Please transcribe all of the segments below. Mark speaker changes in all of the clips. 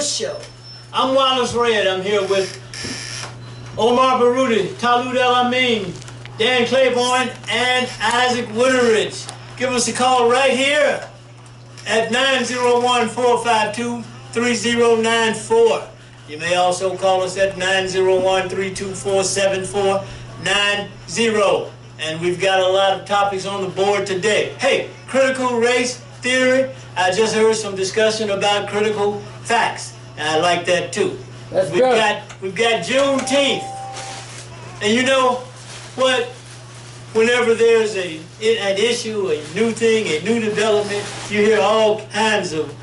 Speaker 1: Show. I'm Wallace Red. I'm here with Omar Baruti, Talud El-Amin, Dan Claiborne, and Isaac Wooderidge. Give us a call right here at 901-452-3094. You may also call us at 901-324-7490. And we've got a lot of topics on the board today. Hey, critical race theory. I just heard some discussion about critical facts. And I like that too. We've got Juneteenth. And you know what? Whenever there's an issue, a new thing, a new development, you hear all kinds of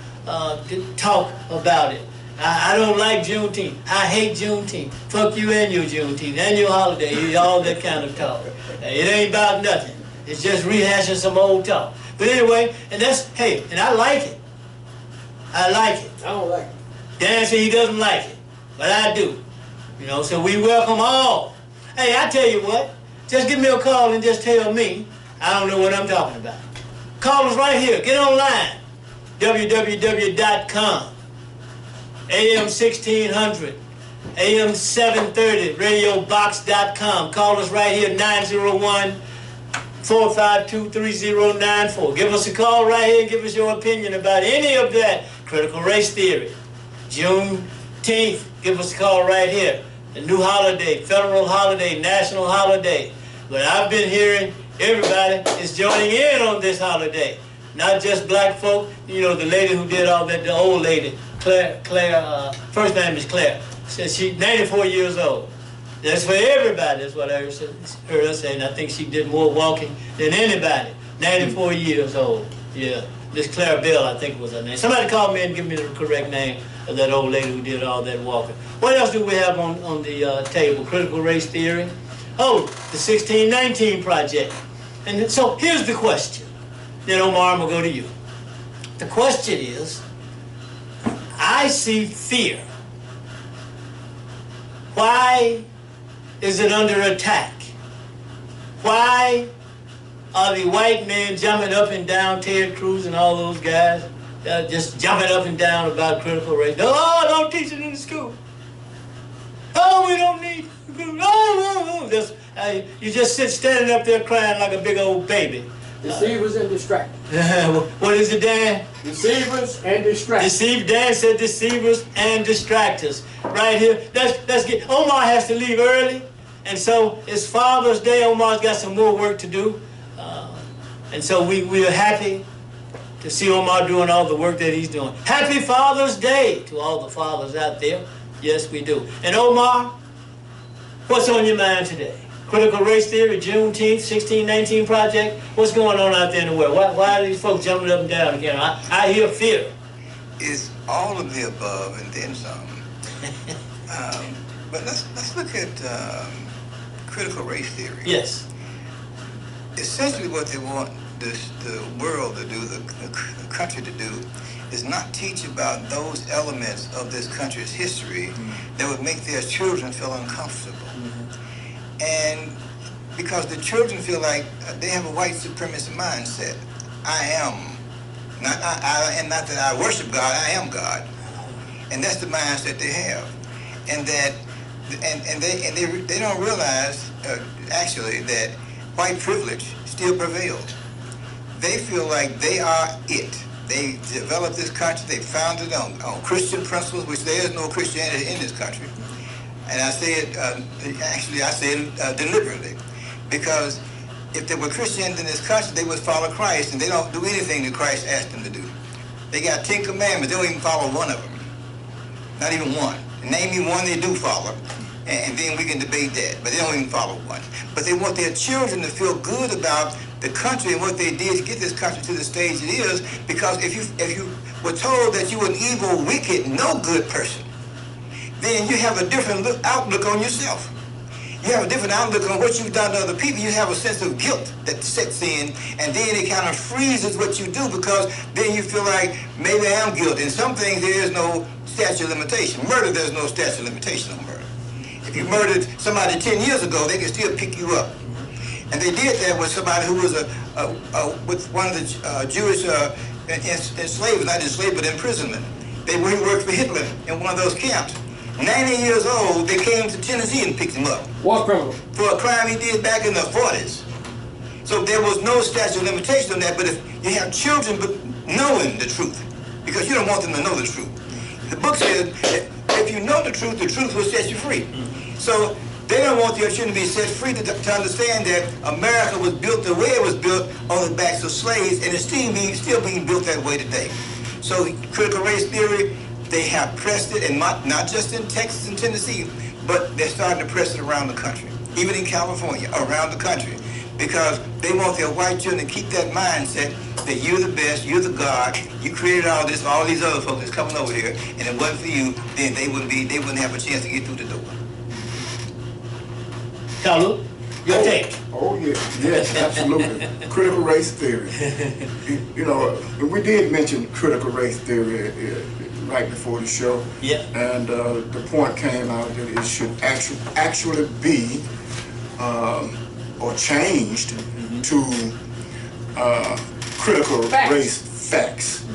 Speaker 1: talk about it. I don't like Juneteenth. I hate Juneteenth. Fuck you and your Juneteenth and your holiday, all that kind of talk. It ain't about nothing. It's just rehashing some old talk. But anyway, and that's, hey, and I like it. I like it.
Speaker 2: I don't like it.
Speaker 1: Dan said he doesn't like it, but I do. You know, so we welcome all. Hey, I tell you what, just give me a call and just tell me I don't know what I'm talking about. Call us right here. Get online. www.com. AM 1600. AM 730. RadioBox.com. Call us right here. 901-452-3094. Give us a call right here and give us your opinion about any of that. Critical race theory. Juneteenth. Give us a call right here. A new holiday, federal holiday, national holiday. But I've been hearing everybody is joining in on this holiday. Not just black folk. You know, the lady who did all that, the old lady, Claire, first name is Claire. Says she's 94 years old. That's for everybody. That's what I heard her say. And I think she did more walking than anybody. 94 years old. Yeah. This Claire Bell, I think was her name. Somebody call me and give me the correct name of that old lady who did all that walking. What else do we have on the table? Critical race theory. Oh, the 1619 Project. And so here's the question. Then Omar, I'm going to go to you. The question is, I see fear. Why is it under attack? Why are the white men jumping up and down, Ted Cruz and all those guys, just jumping up and down about critical race? Oh, don't teach it in the school. Oh, we don't need, oh. You just sit standing up there crying like a big old baby.
Speaker 2: Deceivers and distractors.
Speaker 1: What is it, Dan?
Speaker 2: Deceivers and distractors.
Speaker 1: Dan said deceivers and distractors. Right here. Let's get. Omar has to leave early, and so it's Father's Day. Omar's got some more work to do, and so we are happy to see Omar doing all the work that he's doing. Happy Father's Day to all the fathers out there. Yes, we do. And Omar, what's on your mind today? Critical race theory, Juneteenth, 1619 Project. What's going on out there in the world? Why are these folks jumping up and down again? I hear fear.
Speaker 3: It's all of the above and then some. But let's look at critical race theory.
Speaker 1: Yes.
Speaker 3: Essentially what they want the world to do, the country to do, is not teach about those elements of this country's history that would make their children feel uncomfortable. And because the children feel like they have a white supremacist mindset. I am. Not that I worship God, I am God. And that's the mindset they have. And that they don't realize actually that white privilege still prevails. They feel like they are it. They developed this country, they founded it on Christian principles, which there is no Christianity in this country. And I say it, I say it deliberately, because if there were Christians in this country, they would follow Christ, and they don't do anything that Christ asked them to do. They got 10 commandments, they don't even follow one of them. Not even one. Name me one they do follow, and then we can debate that, but they don't even follow one. But they want their children to feel good about the country and what they did to get this country to the stage it is, because if you were told that you were an evil, wicked, no good person, then you have a different outlook on yourself. You have a different outlook on what you've done to other people. You have a sense of guilt that sets in, and then it kind of freezes what you do, because then you feel like, maybe I am guilty. In some things, there is no statute of limitation. Murder, there's no statute of limitation on murder. If you murdered somebody 10 years ago, they can still pick you up. And they did that with somebody who was with one of the Jewish enslaved, not enslaved, but imprisonment. He worked for Hitler in one of those camps. 90 years old, they came to Tennessee and picked him up.
Speaker 2: War criminal.
Speaker 3: For a crime he did back in the 40s. So there was no statute of limitation on that, but if you have children but knowing the truth, because you don't want them to know the truth. The book says, if you know the truth will set you free. So they don't want their children to be set free to understand that America was built the way it was built on the backs of slaves, and it's still being built that way today. So critical race theory, they have pressed it, and not just in Texas and Tennessee, but they're starting to press it around the country, even in California, around the country, because they want their white children to keep that mindset that you're the best, you're the God, you created all this, all these other folks that's coming over here, and if it wasn't for you, then they wouldn't have a chance to get through the door.
Speaker 1: Kalu, your take.
Speaker 4: Oh, yeah. Yes, absolutely. Critical race theory. You know, we did mention critical race theory right before the show.
Speaker 1: Yeah. And
Speaker 4: the point came out that it should actually be or changed to critical race facts.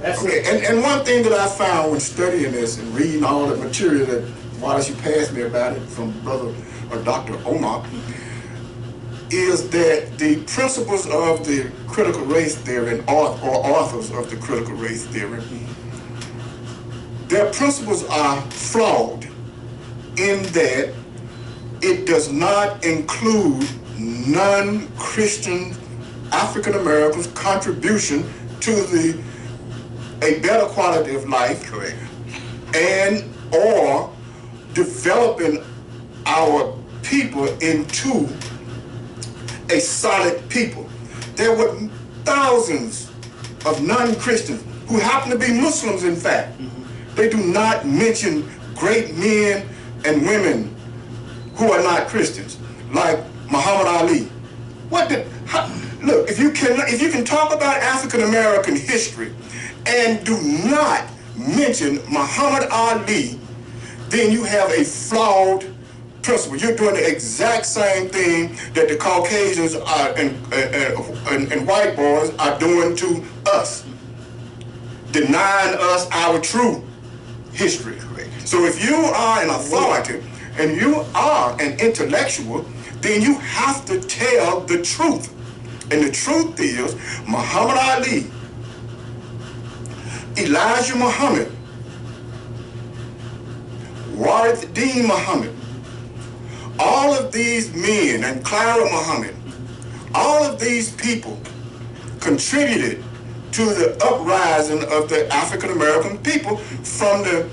Speaker 4: Okay. And one thing that I found when studying this and reading all the material that Wallace, you passed me about it from Brother or Dr. Omar, is that the principles of the critical race theory or authors of the critical race theory, their principles are flawed in that it does not include non-Christian African Americans' contribution to a better quality of life.
Speaker 3: Correct.
Speaker 4: And or developing our people into a solid people. There were thousands of non-Christians who happen to be Muslims, in fact. They do not mention great men and women who are not Christians, like Muhammad Ali. Look, if you can talk about African American history and do not mention Muhammad Ali, then you have a flawed principle. You're doing the exact same thing that the Caucasians and white boys are doing to us, denying us our true history. So if you are an authority and you are an intellectual, then you have to tell the truth. And the truth is, Muhammad Ali, Elijah Muhammad, Warith Deen Muhammad, all of these men, and Clara Muhammad, all of these people contributed to the uprising of the African American people from the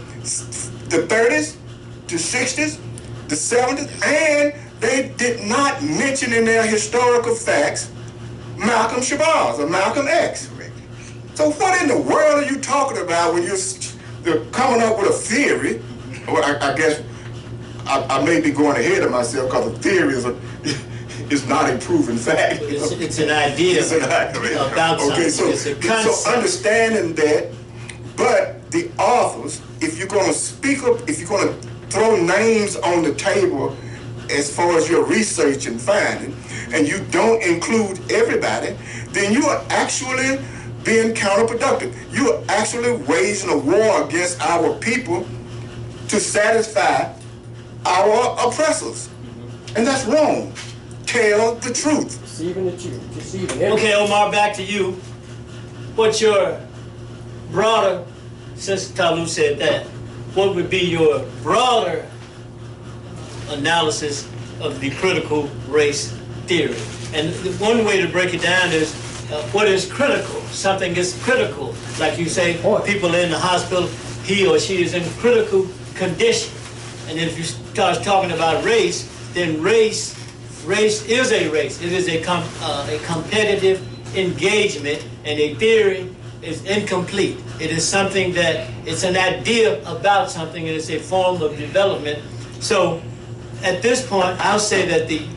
Speaker 4: 30s, the 60s, the 70s, and they did not mention in their historical facts Malcolm Shabazz or Malcolm X. So what in the world are you talking about when you're coming up with a theory? Well, I guess I may be going ahead of myself because a theory is not a proven fact.
Speaker 1: It's an idea about something.
Speaker 4: Okay, so,
Speaker 1: it's a concept.
Speaker 4: So understanding that, but the authors, if you're going to speak up, if you're going to throw names on the table as far as your research and finding, and you don't include everybody, then you are actually being counterproductive. You are actually waging a war against our people to satisfy our oppressors. And that's wrong. Tell the truth.
Speaker 2: Deceiving the truth. Deceiving everyone.
Speaker 1: Okay, Omar, back to you. What's your broader, since Kalu said that, what would be your broader analysis of the critical race theory? And one way to break it down is what is critical? Something is critical. Like you say, people in the hospital, he or she is in critical condition. And if you start talking about race, then race is a race. It is a competitive engagement, and a theory is incomplete. It is something that, it's an idea about something, and it's a form of development. So at this point, I'll say that the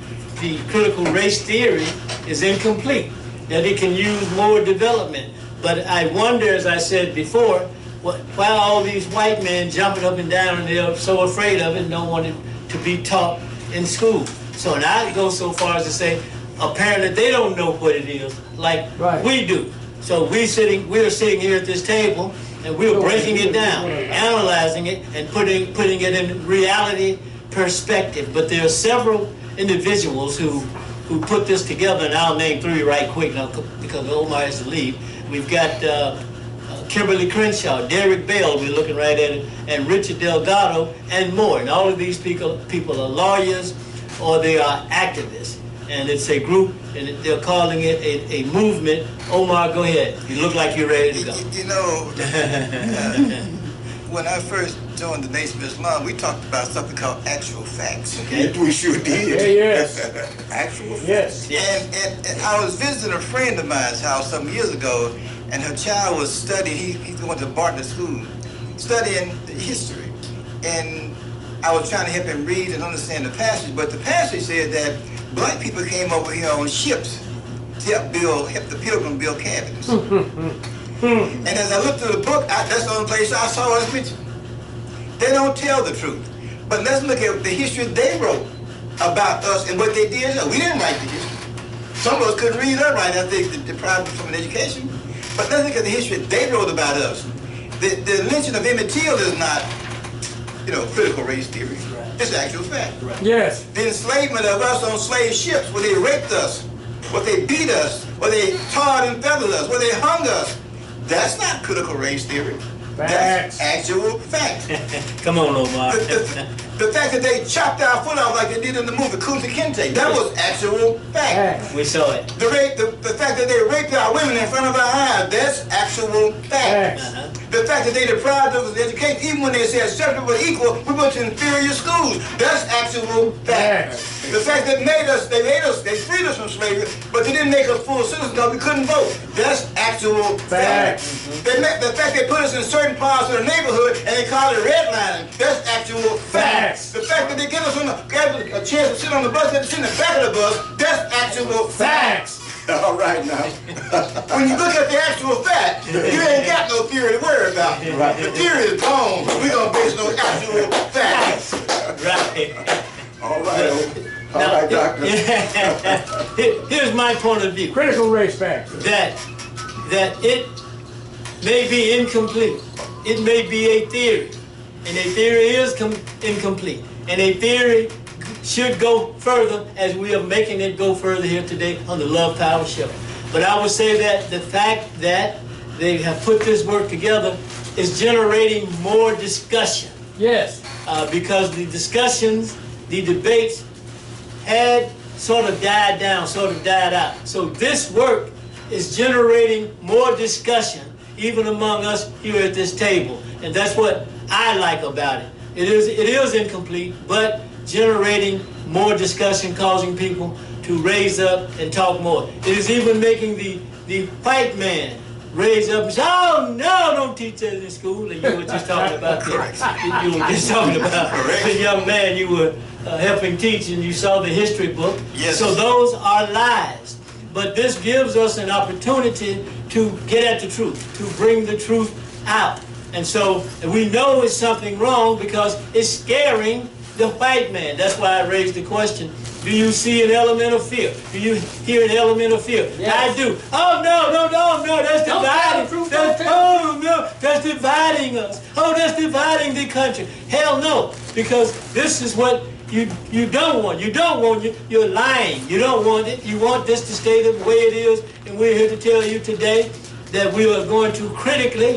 Speaker 1: critical race theory is incomplete, that it can use more development. But I wonder, as I said before, why all these white men jumping up and down and they're so afraid of it and don't want it to be taught in school. So, and I go so far as to say, apparently they don't know what it is like we do. So we're sitting here at this table, and we're breaking it down, analyzing it, and putting it in reality perspective. But there are several individuals who put this together, and I'll name three right quick now because Omar has to leave. We've got Kimberly Crenshaw, Derek Bell, we're looking right at it, and Richard Delgado, and more. And all of these people are lawyers or they are activists. And it's a group, and they're calling it a movement. Omar, go ahead. You look like you're ready to go.
Speaker 3: You know, when I first joined the Nation of Islam, we talked about something called actual facts.
Speaker 1: Okay.
Speaker 4: We sure did.
Speaker 2: Yes.
Speaker 3: Actual facts.
Speaker 2: Yes.
Speaker 3: And I was visiting a friend of mine's house some years ago, and her child was studying, he went to Bartlett School, studying history. And I was trying to help him read and understand the passage, but the passage said that black people came over here on ships to help the Pilgrim build cabins. And as I looked through the book, that's the only place I saw us mentioned. They don't tell the truth. But let's look at the history they wrote about us and what they did. We didn't write the history. Some of us couldn't read or write. I think deprived from an education. But let's look at the history they wrote about us. The lynching of Emmett Till is not, critical race theory. It's actual fact.
Speaker 2: Yes.
Speaker 3: The enslavement of us on slave ships, where they raped us, where they beat us, where they tarred and feathered us, where they hung us, that's not critical race theory.
Speaker 2: Facts.
Speaker 3: That's actual fact.
Speaker 1: Come on, Omar.
Speaker 3: The fact that they chopped our foot off like they did in the movie Kunta Kinte, that was actual fact.
Speaker 2: Facts.
Speaker 1: We saw it.
Speaker 3: The fact that they raped our women in front of our eyes, that's actual fact.
Speaker 2: Facts.
Speaker 3: The fact that they deprived us of education, even when they said separate but equal, we went to inferior schools. That's actual fact. The fact that they freed us from slavery, but they didn't make us full citizens because we couldn't vote. That's actual fact. The fact they put us in certain parts of the neighborhood and they call it redlining, that's actual fact. The fact that they give us a chance to sit on the bus, they sit in the back of the bus, that's actual
Speaker 2: Facts.
Speaker 4: All right now.
Speaker 3: When you look at the actual fact, you ain't got no theory to worry about. The theory is gone. We're going to base no actual facts.
Speaker 1: Right.
Speaker 4: All right. All right, doctor.
Speaker 1: Here's my point of view.
Speaker 2: Critical race facts.
Speaker 1: That it may be incomplete. It may be a theory. And a theory is incomplete. And a theory should go further, as we are making it go further here today on the Love Power Show. But I would say that the fact that they have put this work together is generating more discussion.
Speaker 2: Yes.
Speaker 1: Because the discussions, the debates had sort of died down, sort of died out. So this work is generating more discussion, even among us here at this table. And that's what I like about it. It is incomplete, but generating more discussion, causing people to raise up and talk more. It is even making the white man raise up and say, oh, no, don't teach that in school. And you were just talking about that. You were just talking about the young man you were helping teach, and you saw the history book.
Speaker 3: Yes.
Speaker 1: So those are lies. But this gives us an opportunity to get at the truth, to bring the truth out. And so we know it's something wrong because it's scaring the white man. That's why I raised the question. Do you see an element of fear? Do you hear an element of fear?
Speaker 2: Yes.
Speaker 1: I do. Oh, no, that's dividing. That's dividing us. Oh, that's dividing the country. Hell no, because this is what you don't want. You don't want it. You're lying. You don't want it. You want this to stay the way it is. And we're here to tell you today that we are going to critically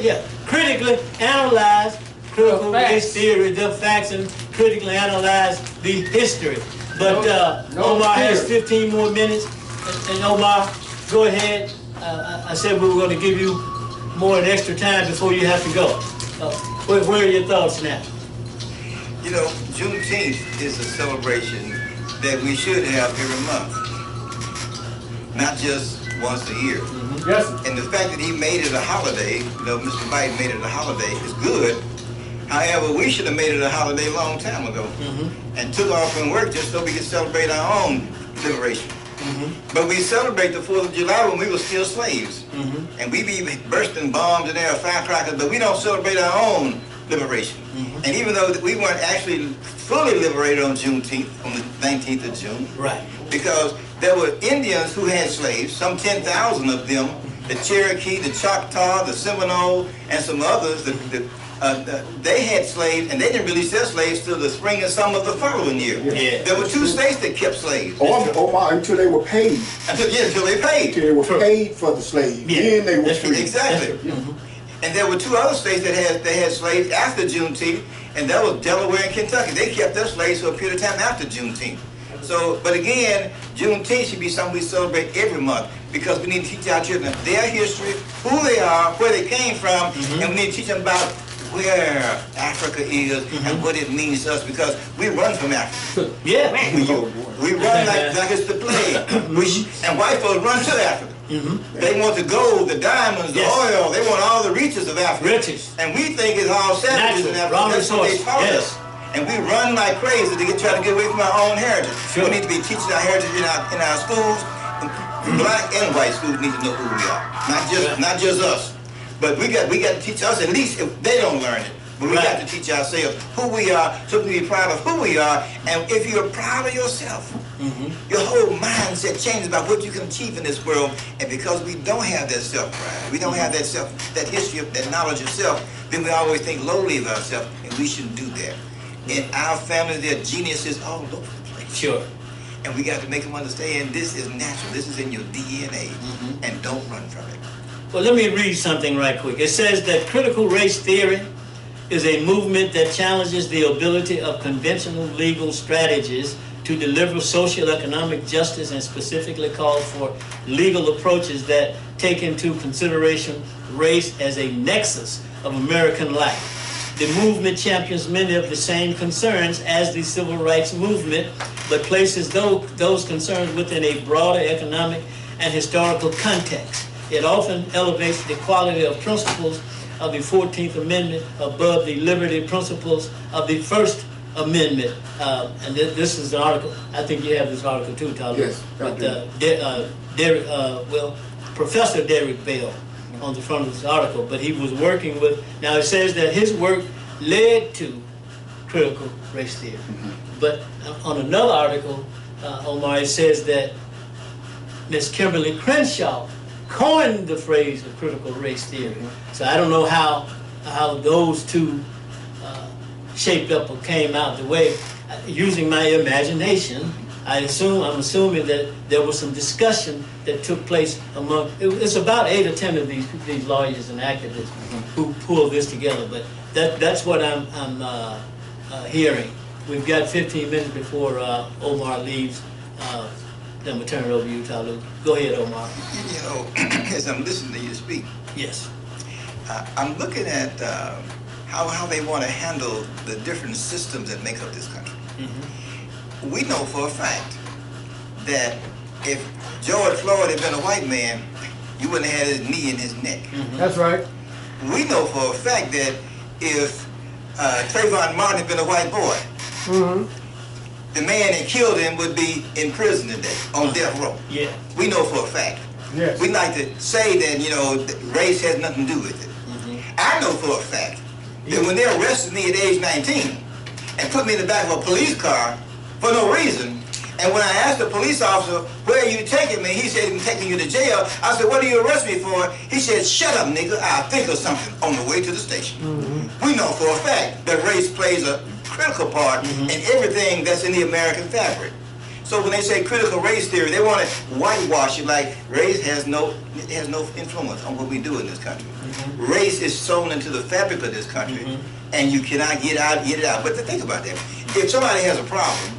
Speaker 1: analyze critical race theory, the facts, and critically analyze the history. But Omar has 15 more minutes. And Omar, go ahead. I said we were going to give you more and extra time before you have to go. Where are your thoughts now?
Speaker 3: You know, Juneteenth is a celebration that we should have every month, not just once a year.
Speaker 2: Yes.
Speaker 3: And the fact that he made it a holiday, Mr. Biden made it a holiday, is good. However, we should have made it a holiday a long time ago and took off from work just so we could celebrate our own liberation. But we celebrate the 4th of July when we were still slaves. And we be bursting bombs in there, firecrackers, but we don't celebrate our own liberation. And even though we weren't actually fully liberated on Juneteenth, on the 19th of June,
Speaker 1: Right.
Speaker 3: because there were Indians who had slaves, some 10,000 of them the Cherokee, the Choctaw, the Seminole, and some others. They had slaves, and they didn't release their slaves till the spring and summer of the following year.
Speaker 1: Yeah.
Speaker 3: There were 2 states that kept slaves.
Speaker 4: Until they were paid.
Speaker 3: Until they paid.
Speaker 4: Until they were paid for the slave.
Speaker 1: Yeah.
Speaker 4: Then they were
Speaker 1: That's
Speaker 4: free.
Speaker 3: Exactly. And there were 2 other states that had slaves after Juneteenth, and that was Delaware and Kentucky. They kept their slaves for a period of time after Juneteenth. So, but again, Juneteenth should be something we celebrate every month because we need to teach our children their history, who they are, where they came from, and we need to teach them about where Africa is and what it means to us because we run from Africa.
Speaker 1: Yeah.
Speaker 3: We run like it's the plague. And white folks run to Africa. They want the gold, the diamonds, the oil. They want all the riches of Africa.
Speaker 1: Riches.
Speaker 3: And we think it's all savages in Africa.
Speaker 1: Raw
Speaker 3: That's what they
Speaker 1: resources.
Speaker 3: taught
Speaker 1: Yes.
Speaker 3: us. And we run like crazy to try to get away from our own heritage.
Speaker 1: Sure.
Speaker 3: We need to be teaching our heritage in our schools. Black and white schools need to know who we are. Not just us. But we got to teach us, at least if they don't learn it. But we got to teach ourselves who we are so we can be proud of who we are. And if you're proud of yourself, your whole mindset changes about what you can achieve in this world. And because we don't have that self-pride, we don't have that history, that knowledge of self, then we always think lowly of ourselves, and we shouldn't do that. In our family, there are geniuses all over the place.
Speaker 1: Sure.
Speaker 3: And we got to make them understand this is natural, this is in your DNA, and don't run from it.
Speaker 1: Well, let me read something right quick. It says that critical race theory is a movement that challenges the ability of conventional legal strategies to deliver social economic justice and specifically calls for legal approaches that take into consideration race as a nexus of American life. The movement champions many of the same concerns as the civil rights movement, but places those concerns within a broader economic and historical context. It often elevates the quality of principles of the 14th Amendment above the liberty principles of the First Amendment. And this is an article, I think you have this article too, Tyler.
Speaker 4: Yes, I
Speaker 1: With Professor Derek Bell on the front of this article, but he was working with, now it says that his work led to critical race theory. But on another article, Omar, it says that Miss Kimberly Crenshaw coined the phrase of critical race theory. So I don't know how those two shaped up or came out the way. Using my imagination, I'm assuming that there was some discussion that took place among, it's about 8 or 10 of these lawyers and activists who pulled this together, but that's what I'm hearing. We've got 15 minutes before Omar leaves. Then we'll turn it over to you, Talu. Go ahead, Omar.
Speaker 3: You know, as I'm listening to you speak,
Speaker 1: Yes.
Speaker 3: I'm looking at how they want to handle the different systems that make up this country. We know for a fact that if George Floyd had been a white man, you wouldn't have had his knee in his neck.
Speaker 2: That's right.
Speaker 3: We know for a fact that if Trayvon Martin had been a white boy, the man that killed him would be in prison today on death row.
Speaker 1: Yeah.
Speaker 3: We know for a fact.
Speaker 2: Yes.
Speaker 3: We like to say that, you know, race has nothing to do with it. I know for a fact that when they arrested me at age 19 and put me in the back of a police car for no reason, and when I asked the police officer, where are you taking me? He said, I'm taking you to jail. I said, what do you arrest me for? He said, shut up, nigga. I'll think of something on the way to the station. We know for a fact that race plays a critical part in everything that's in the American fabric. So when they say critical race theory, they want to whitewash it like race has no influence on what we do in this country. Race is sewn into the fabric of this country, and you cannot get it out. But think about that. If somebody has a problem,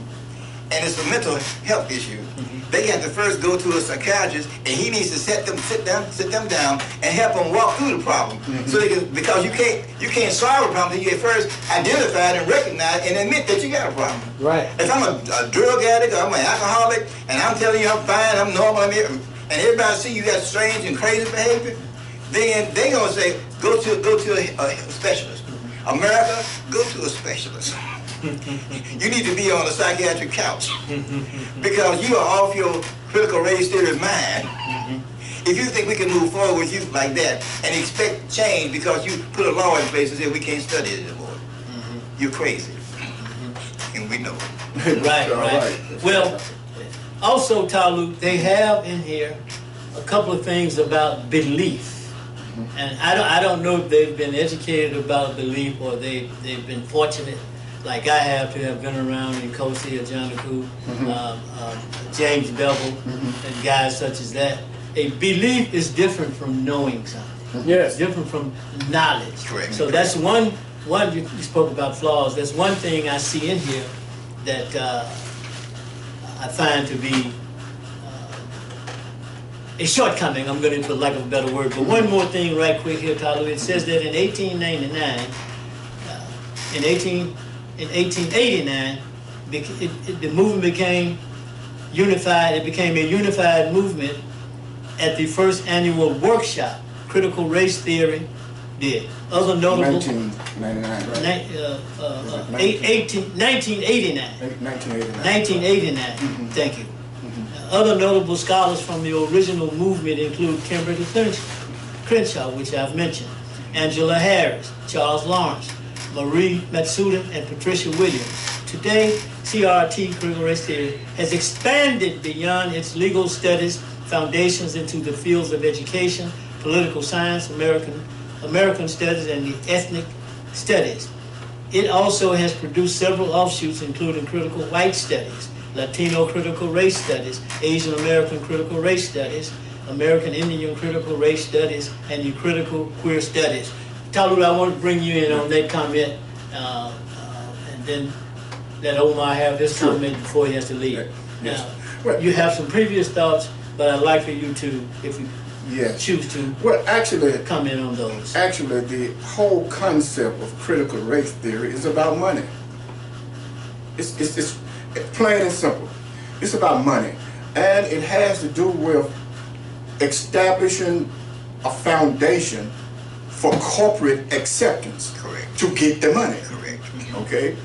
Speaker 3: and it's a mental health issue, they got to first go to a psychiatrist, and he needs to sit them down, and help them walk through the problem. So they can, because you can't solve a problem until you first identify it and recognize and admit that you got a problem.
Speaker 2: Right.
Speaker 3: If I'm a drug addict or I'm an alcoholic, and I'm telling you I'm fine, I'm normal, and everybody see you got strange and crazy behavior, then they gonna say go to a specialist. America, go to a specialist. You need to be on a psychiatric couch because you are off your critical race theory mind. If you think we can move forward with you like that and expect change because you put a law in place and say we can't study it anymore, you're crazy. And we know it.
Speaker 1: Right. Well, also, Talu, they have in here a couple of things about belief. And I don't know if they've been educated about belief or they've been fortunate, like I have, to have been around Nkosi or John Akou, James Bevel, and guys such as that. A belief is different from knowing something.
Speaker 2: Yes.
Speaker 1: It's different from knowledge.
Speaker 3: Correct.
Speaker 1: So that's one you spoke about flaws. That's one thing I see in here that I find to be a shortcoming, I'm going to, for lack of a better word. But one more thing right quick here, Tyler. It says that in 1899, in 1889, the movement became unified. It became a unified movement at the first annual workshop, Critical Race Theory did. Other notable...
Speaker 4: 1999, right?
Speaker 1: 1989.
Speaker 4: 1989.
Speaker 1: Thank you. Other notable scholars from the original movement include Kimberly Crenshaw, which I've mentioned, Angela Harris, Charles Lawrence, Marie Matsuda, and Patricia Williams. Today, CRT, Critical Race Theory, has expanded beyond its legal studies foundations into the fields of education, political science, American studies, and the ethnic studies. It also has produced several offshoots, including critical white studies, Latino critical race studies, Asian American critical race studies, American Indian critical race studies, and the critical queer studies. Talu, I want to bring you in on that comment, and then let Omar have his comment before he has to leave.
Speaker 4: Yes.
Speaker 1: Now, you have some previous thoughts, but I'd like for you to, if you choose to,
Speaker 4: Well, actually,
Speaker 1: comment on those.
Speaker 4: Actually, the whole concept of critical race theory is about money. It's plain and simple. It's about money. And it has to do with establishing a foundation for corporate acceptance.
Speaker 3: Correct.
Speaker 4: To get the money.
Speaker 3: Correct.
Speaker 4: Okay?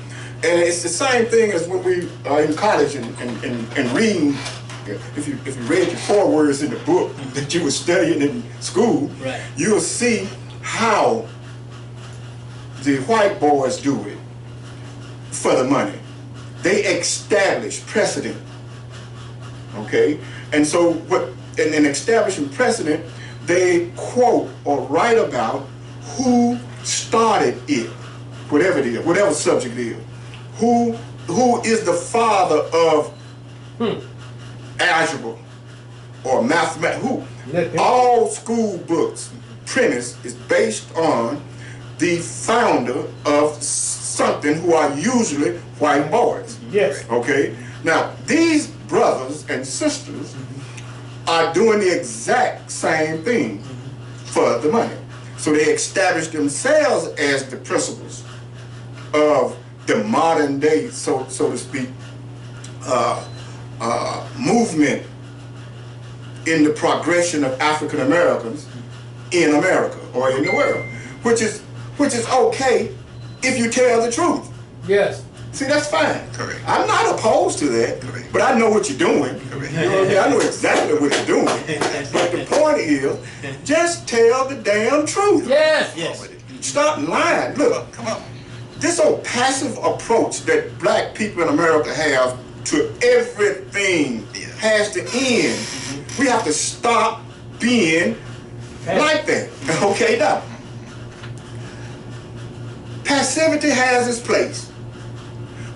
Speaker 4: And it's the same thing as when we are in college and reading. If you read the 4 words in the book that you were studying in school,
Speaker 1: right,
Speaker 4: you'll see how the white boys do it for the money. They establish precedent. Okay? And so in establishing precedent, they quote or write about who started it, whatever it is, whatever subject it is. Who is the father of algebra or mathematics? Who? All school books premise is based on the founder of something who are usually white boys.
Speaker 2: Yes.
Speaker 4: Okay? Now, these brothers and sisters are doing the exact same thing for the money. So they establish themselves as the principles of the modern day, so to speak, movement in the progression of African Americans in America or in the world, which is okay if you tell the truth.
Speaker 2: Yes.
Speaker 4: See, that's fine.
Speaker 3: Correct.
Speaker 4: I'm not opposed to that.
Speaker 3: Correct.
Speaker 4: But I know what you're doing.
Speaker 3: Correct.
Speaker 4: You know what I mean? I know exactly what you're doing. But the point is, just tell the damn truth.
Speaker 2: Yes.
Speaker 1: Yes.
Speaker 4: Stop lying. Look,
Speaker 3: Come on.
Speaker 4: this old passive approach that black people in America have to everything has to end. We have to stop being like that. Okay, now. Passivity has its place.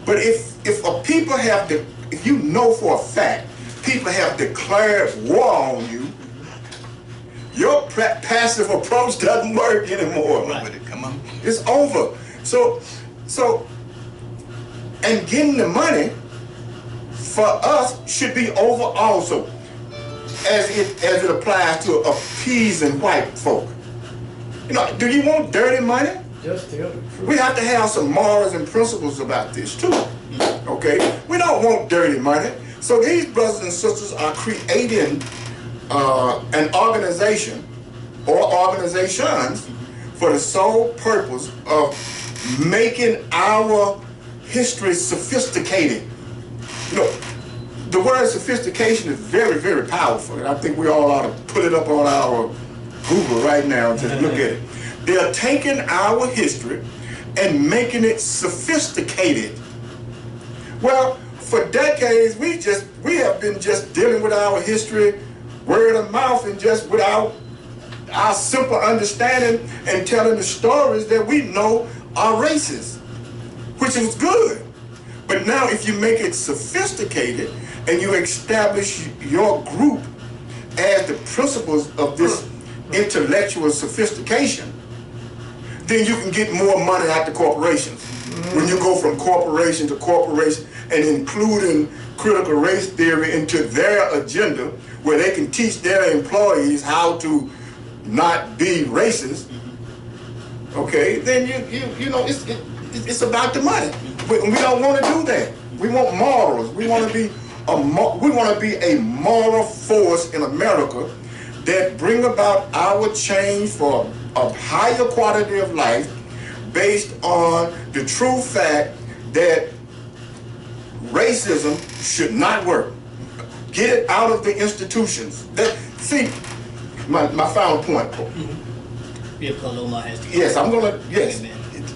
Speaker 4: But if a people have if you know for a fact people have declared war on you, your passive approach doesn't work anymore.
Speaker 3: With it. Come on.
Speaker 4: It's over. So, and getting the money for us should be over also, as it applies to appeasing white folk. You know, do you want dirty money?
Speaker 2: Just tell the truth.
Speaker 4: We have to have some morals and principles about this too. Okay? We don't want dirty money. So these brothers and sisters are creating an organization or organizations for the sole purpose of making our history sophisticated. You know, the word sophistication is very, very powerful, and I think we all ought to put it up on our Google right now and just look at it. They're taking our history and making it sophisticated. Well, for decades, we have been just dealing with our history word of mouth and just without our simple understanding and telling the stories that we know are racist, which is good. But now if you make it sophisticated and you establish your group as the principles of this intellectual sophistication, then you can get more money out the corporations. When you go from corporation to corporation and including critical race theory into their agenda, where they can teach their employees how to not be racist, okay, then you know it's about the money. We don't want to do that. We want morals. We want to be a moral force in America that bring about our change for a higher quality of life based on the true fact that racism should not work. Get it out of the institutions. See, my final point. Yes, I'm gonna. Yes,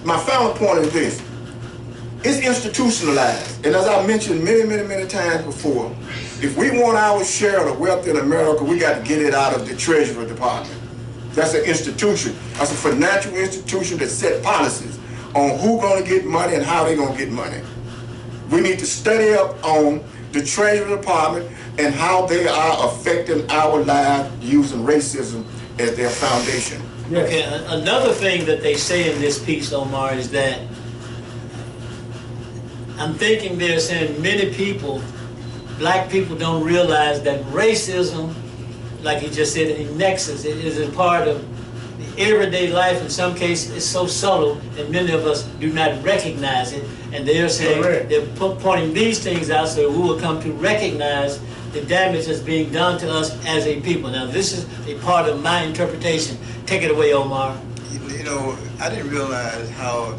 Speaker 4: my final point is this: it's institutionalized, and as I mentioned many times before, if we want our share of the wealth in America, we got to get it out of the Treasury Department. That's an institution. That's a financial institution that set policies on who's going to get money and how they're going to get money. We need to study up on the Treasury Department and how they are affecting our lives using racism as their foundation.
Speaker 2: Yes.
Speaker 1: Okay, another thing that they say in this piece, Omar, is that I'm thinking they're saying many people, black people, don't realize that racism, like he just said, in nexus, it is a part of the everyday life. In some cases, it's so subtle, and many of us do not recognize it. And they're saying,
Speaker 2: Correct.
Speaker 1: they're pointing these things out so we will come to recognize the damage that's being done to us as a people. Now, this is a part of my interpretation. Take it away, Omar.
Speaker 3: You know, I didn't realize how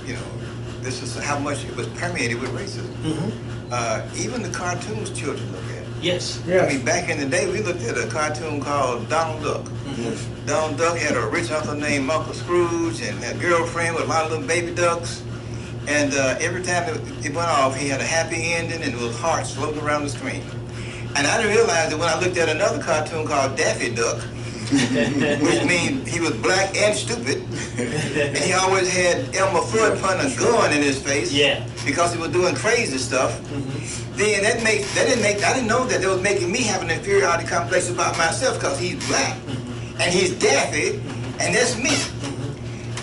Speaker 3: you know, this is how much it was permeated with racism. Even the cartoons children look at.
Speaker 1: Yes.
Speaker 2: Yes.
Speaker 3: I mean, back in the day, we looked at a cartoon called Donald Duck. Donald Duck had a rich uncle named Uncle Scrooge and a girlfriend with a lot of little baby ducks. And every time it went off, he had a happy ending and little hearts floating around the screen. And I didn't realize that when I looked at another cartoon called Daffy Duck, which means he was black and stupid, and he always had Elmer Fudd putting a gun in his face, because he was doing crazy stuff. Then I didn't know that was making me have an inferiority complex about myself because he's black and he's Daffy, and that's me.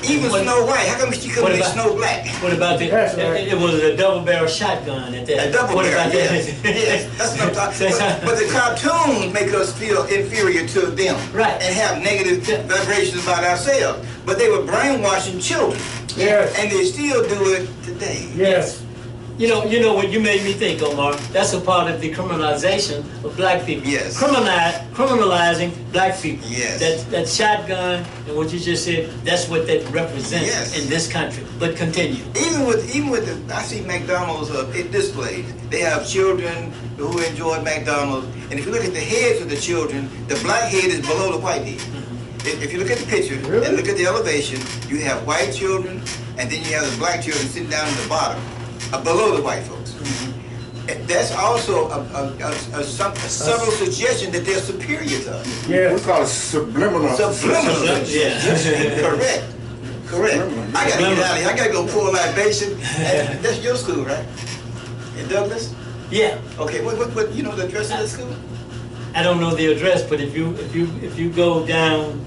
Speaker 3: Even Snow White, how come she couldn't be Snow Black?
Speaker 1: What about the, it was a double-barrel shotgun at that.
Speaker 3: A double barrel, yes.
Speaker 1: That?
Speaker 3: Yes, that's what I'm talking about. But the cartoons make us feel inferior to them.
Speaker 1: Right.
Speaker 3: And have negative vibrations about ourselves. But they were brainwashing children.
Speaker 2: Yes.
Speaker 3: And they still do it today.
Speaker 2: Yes.
Speaker 1: You know what you made me think, Omar? That's a part of the criminalization of black people.
Speaker 3: Yes.
Speaker 1: Criminalizing black people.
Speaker 3: Yes.
Speaker 1: That shotgun and what you just said, that's what that represents
Speaker 3: Yes.
Speaker 1: in this country. But continue.
Speaker 3: Even with the, I see McDonald's it displays. They have children who enjoy McDonald's. And if you look at the heads of the children, the black head is below the white head. If you look at the picture and look at the elevation, you have white children, and then you have the black children sitting down at the bottom. Below the white folks. That's also a subtle suggestion that they're superior to us.
Speaker 2: Yes.
Speaker 4: We call it subliminal.
Speaker 3: Correct. I gotta get out of here. I gotta go pour a libation. That's your school, right? In Douglas?
Speaker 1: Yeah.
Speaker 3: Okay. What you know the address of the school?
Speaker 1: I don't know the address, but if you go down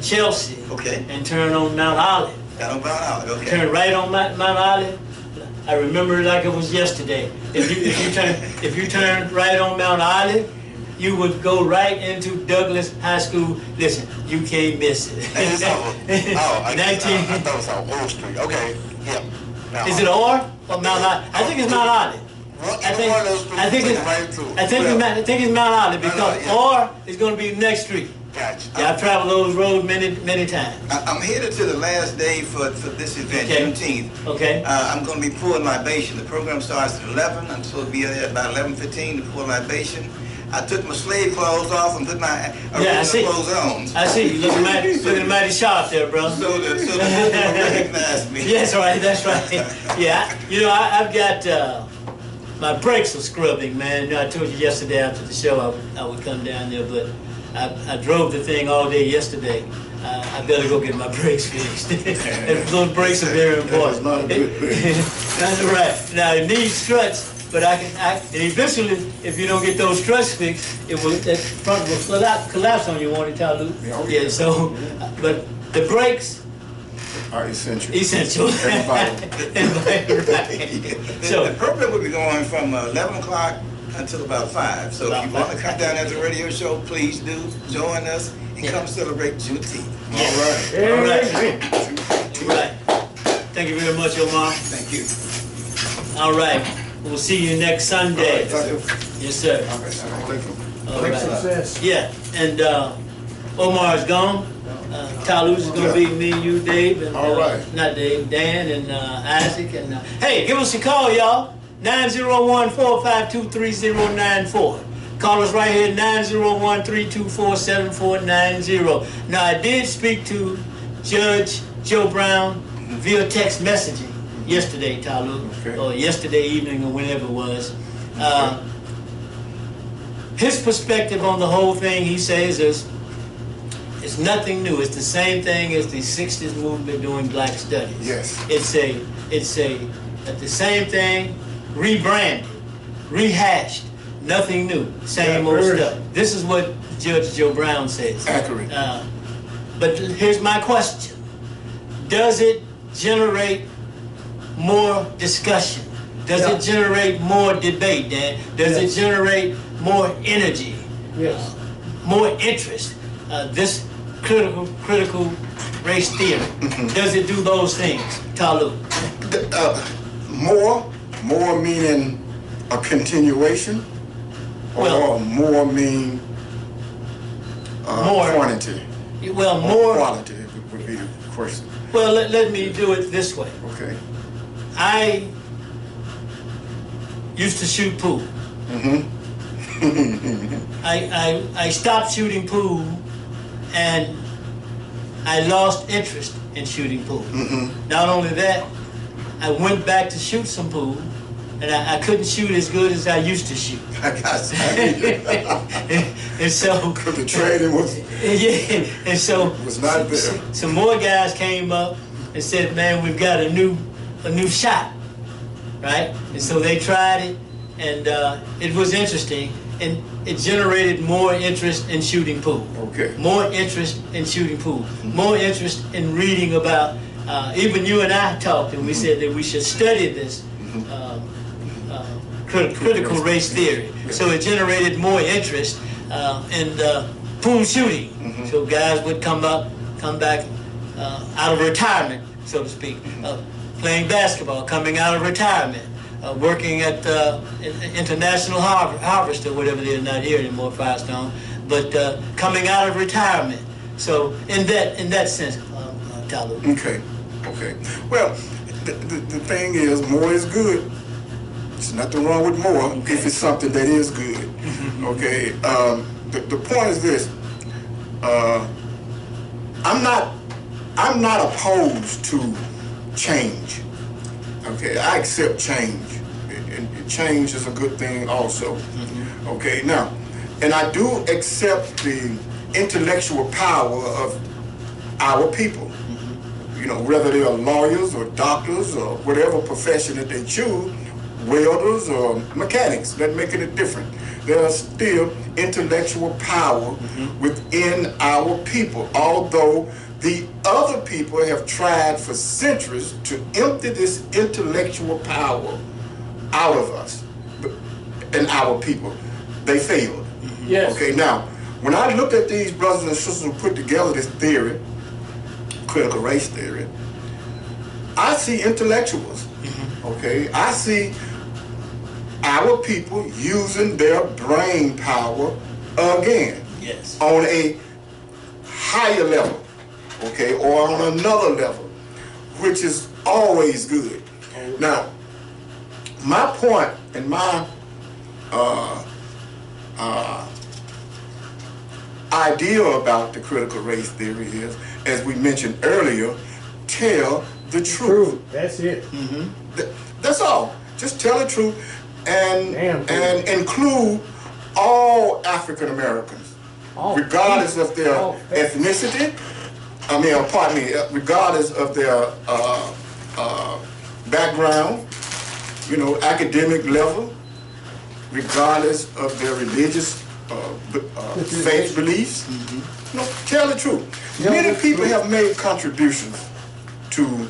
Speaker 1: Chelsea,
Speaker 3: Okay.
Speaker 1: and turn on Mount Olive,
Speaker 3: Down on Mount Olive. Okay.
Speaker 1: turn right on Mount Olive. I remember it like it was yesterday. If you turn right on Mount Olive, you would go right into Douglas High School. Listen, you can't miss it.
Speaker 5: I thought it was on Wall Street. Okay, yeah.
Speaker 1: Is it or Mount Olive? I think it's Mount Olive. I think it's Mount Olive because or is going to be next street.
Speaker 5: Gotcha.
Speaker 1: Yeah, I've traveled those roads many times.
Speaker 3: I'm headed to the last day for this event,
Speaker 1: Okay.
Speaker 3: Juneteenth.
Speaker 1: Okay.
Speaker 3: I'm going to be pouring libation. The program starts at 11. I'm supposed to be there at about 11:15 to pour libation. I took my slave clothes off and put my original clothes on.
Speaker 1: I see. You looking mighty sharp there, brother.
Speaker 3: So the people recognize me.
Speaker 1: Yes, right. That's right. Yeah. You know, I've got my brakes are scrubbing, man. I told you yesterday after the show I would come down there, but I drove the thing all day yesterday. I better go get my brakes fixed. Those brakes are very important.
Speaker 4: That is not a good thing.
Speaker 1: That's right. Now it needs struts, but and eventually, if you don't get those struts fixed, that front will collapse on you, won't it, Talu? Yeah. So, but the brakes
Speaker 4: are essential.
Speaker 1: Essential.
Speaker 4: And vital.
Speaker 1: So
Speaker 3: the program will be going from 11 o'clock until about 5. So if you want to come down at the radio show, please do join us and come celebrate Juneteenth.
Speaker 4: All right.
Speaker 1: All right. All right. Thank you very much, Omar.
Speaker 3: Thank you.
Speaker 1: All right. We'll see you next Sunday. Yes, sir.
Speaker 4: Thank you.
Speaker 1: All
Speaker 2: Great
Speaker 1: right.
Speaker 2: success.
Speaker 1: Yeah. And Omar is gone. Talus is going to be me, you, Dave, and
Speaker 4: all right.
Speaker 1: Not Dave, Dan, and Isaac. And hey, give us a call, y'all. 901-452-3094. Call us right here, 901-324-7490. Now, I did speak to Judge Joe Brown via text messaging yesterday, Talu, or yesterday evening, or whenever it was. His perspective on the whole thing, he says, is it's nothing new. It's the same thing as the 60s movement doing black studies.
Speaker 4: Yes.
Speaker 1: It's the same thing, rebranded, rehashed, nothing new, same old stuff. This is what Judge Joe Brown says.
Speaker 4: Accurate.
Speaker 1: But here's my question. Does it generate more discussion? Does it generate more debate, Dan? Does it generate more energy?
Speaker 2: Yes.
Speaker 1: More interest? This critical race theory, does it do those things, Talu?
Speaker 4: More meaning a continuation, or more mean
Speaker 1: more
Speaker 4: quantity?
Speaker 1: Well, more
Speaker 4: quality would be the question.
Speaker 1: Well, let me do it this way.
Speaker 4: Okay.
Speaker 1: I used to shoot pool. I stopped shooting pool, and I lost interest in shooting pool. Not only that, I went back to shoot some pool, and I couldn't shoot as good as I used to shoot.
Speaker 4: I got you.
Speaker 1: And so
Speaker 4: the training was
Speaker 1: and so
Speaker 4: was not there.
Speaker 1: Some more guys came up and said, "Man, we've got a new shot, right?" And so they tried it, and it was interesting, and it generated more interest in shooting pool.
Speaker 4: Okay.
Speaker 1: More interest in shooting pool. More interest in reading about. Even you and I talked, and we said that we should study this critical race theory. So it generated more interest in pool shooting. So guys would come back out of retirement, so to speak, playing basketball, coming out of retirement, working at International Harvest or whatever it is, not here anymore, Firestone, but coming out of retirement. So in that sense, Talu.
Speaker 4: Okay. Well, the thing is, more is good. There's nothing wrong with more if it's something that is good. Okay. The point is this. I'm not opposed to change. Okay. I accept change, and change is a good thing also. Okay. Now, and I do accept the intellectual power of our people. You know, whether they are lawyers or doctors or whatever profession that they choose, welders or mechanics, doesn't make any difference. There is still intellectual power within our people, although the other people have tried for centuries to empty this intellectual power out of us and our people. They failed.
Speaker 2: Yes.
Speaker 4: Okay, now, when I looked at these brothers and sisters who put together this theory, critical race theory, I see intellectuals. Okay, I see our people using their brain power again.
Speaker 1: Yes.
Speaker 4: On a higher level, okay, or on another level, which is always good. Now, my point and my idea about the critical race theory is, as we mentioned earlier, tell the truth.
Speaker 2: That's it.
Speaker 4: That's all. Just tell the truth. and include all African Americans, regardless of their ethnicity. Regardless of their background, academic level, regardless of their religious faith beliefs. Tell the truth. Many people have made contributions to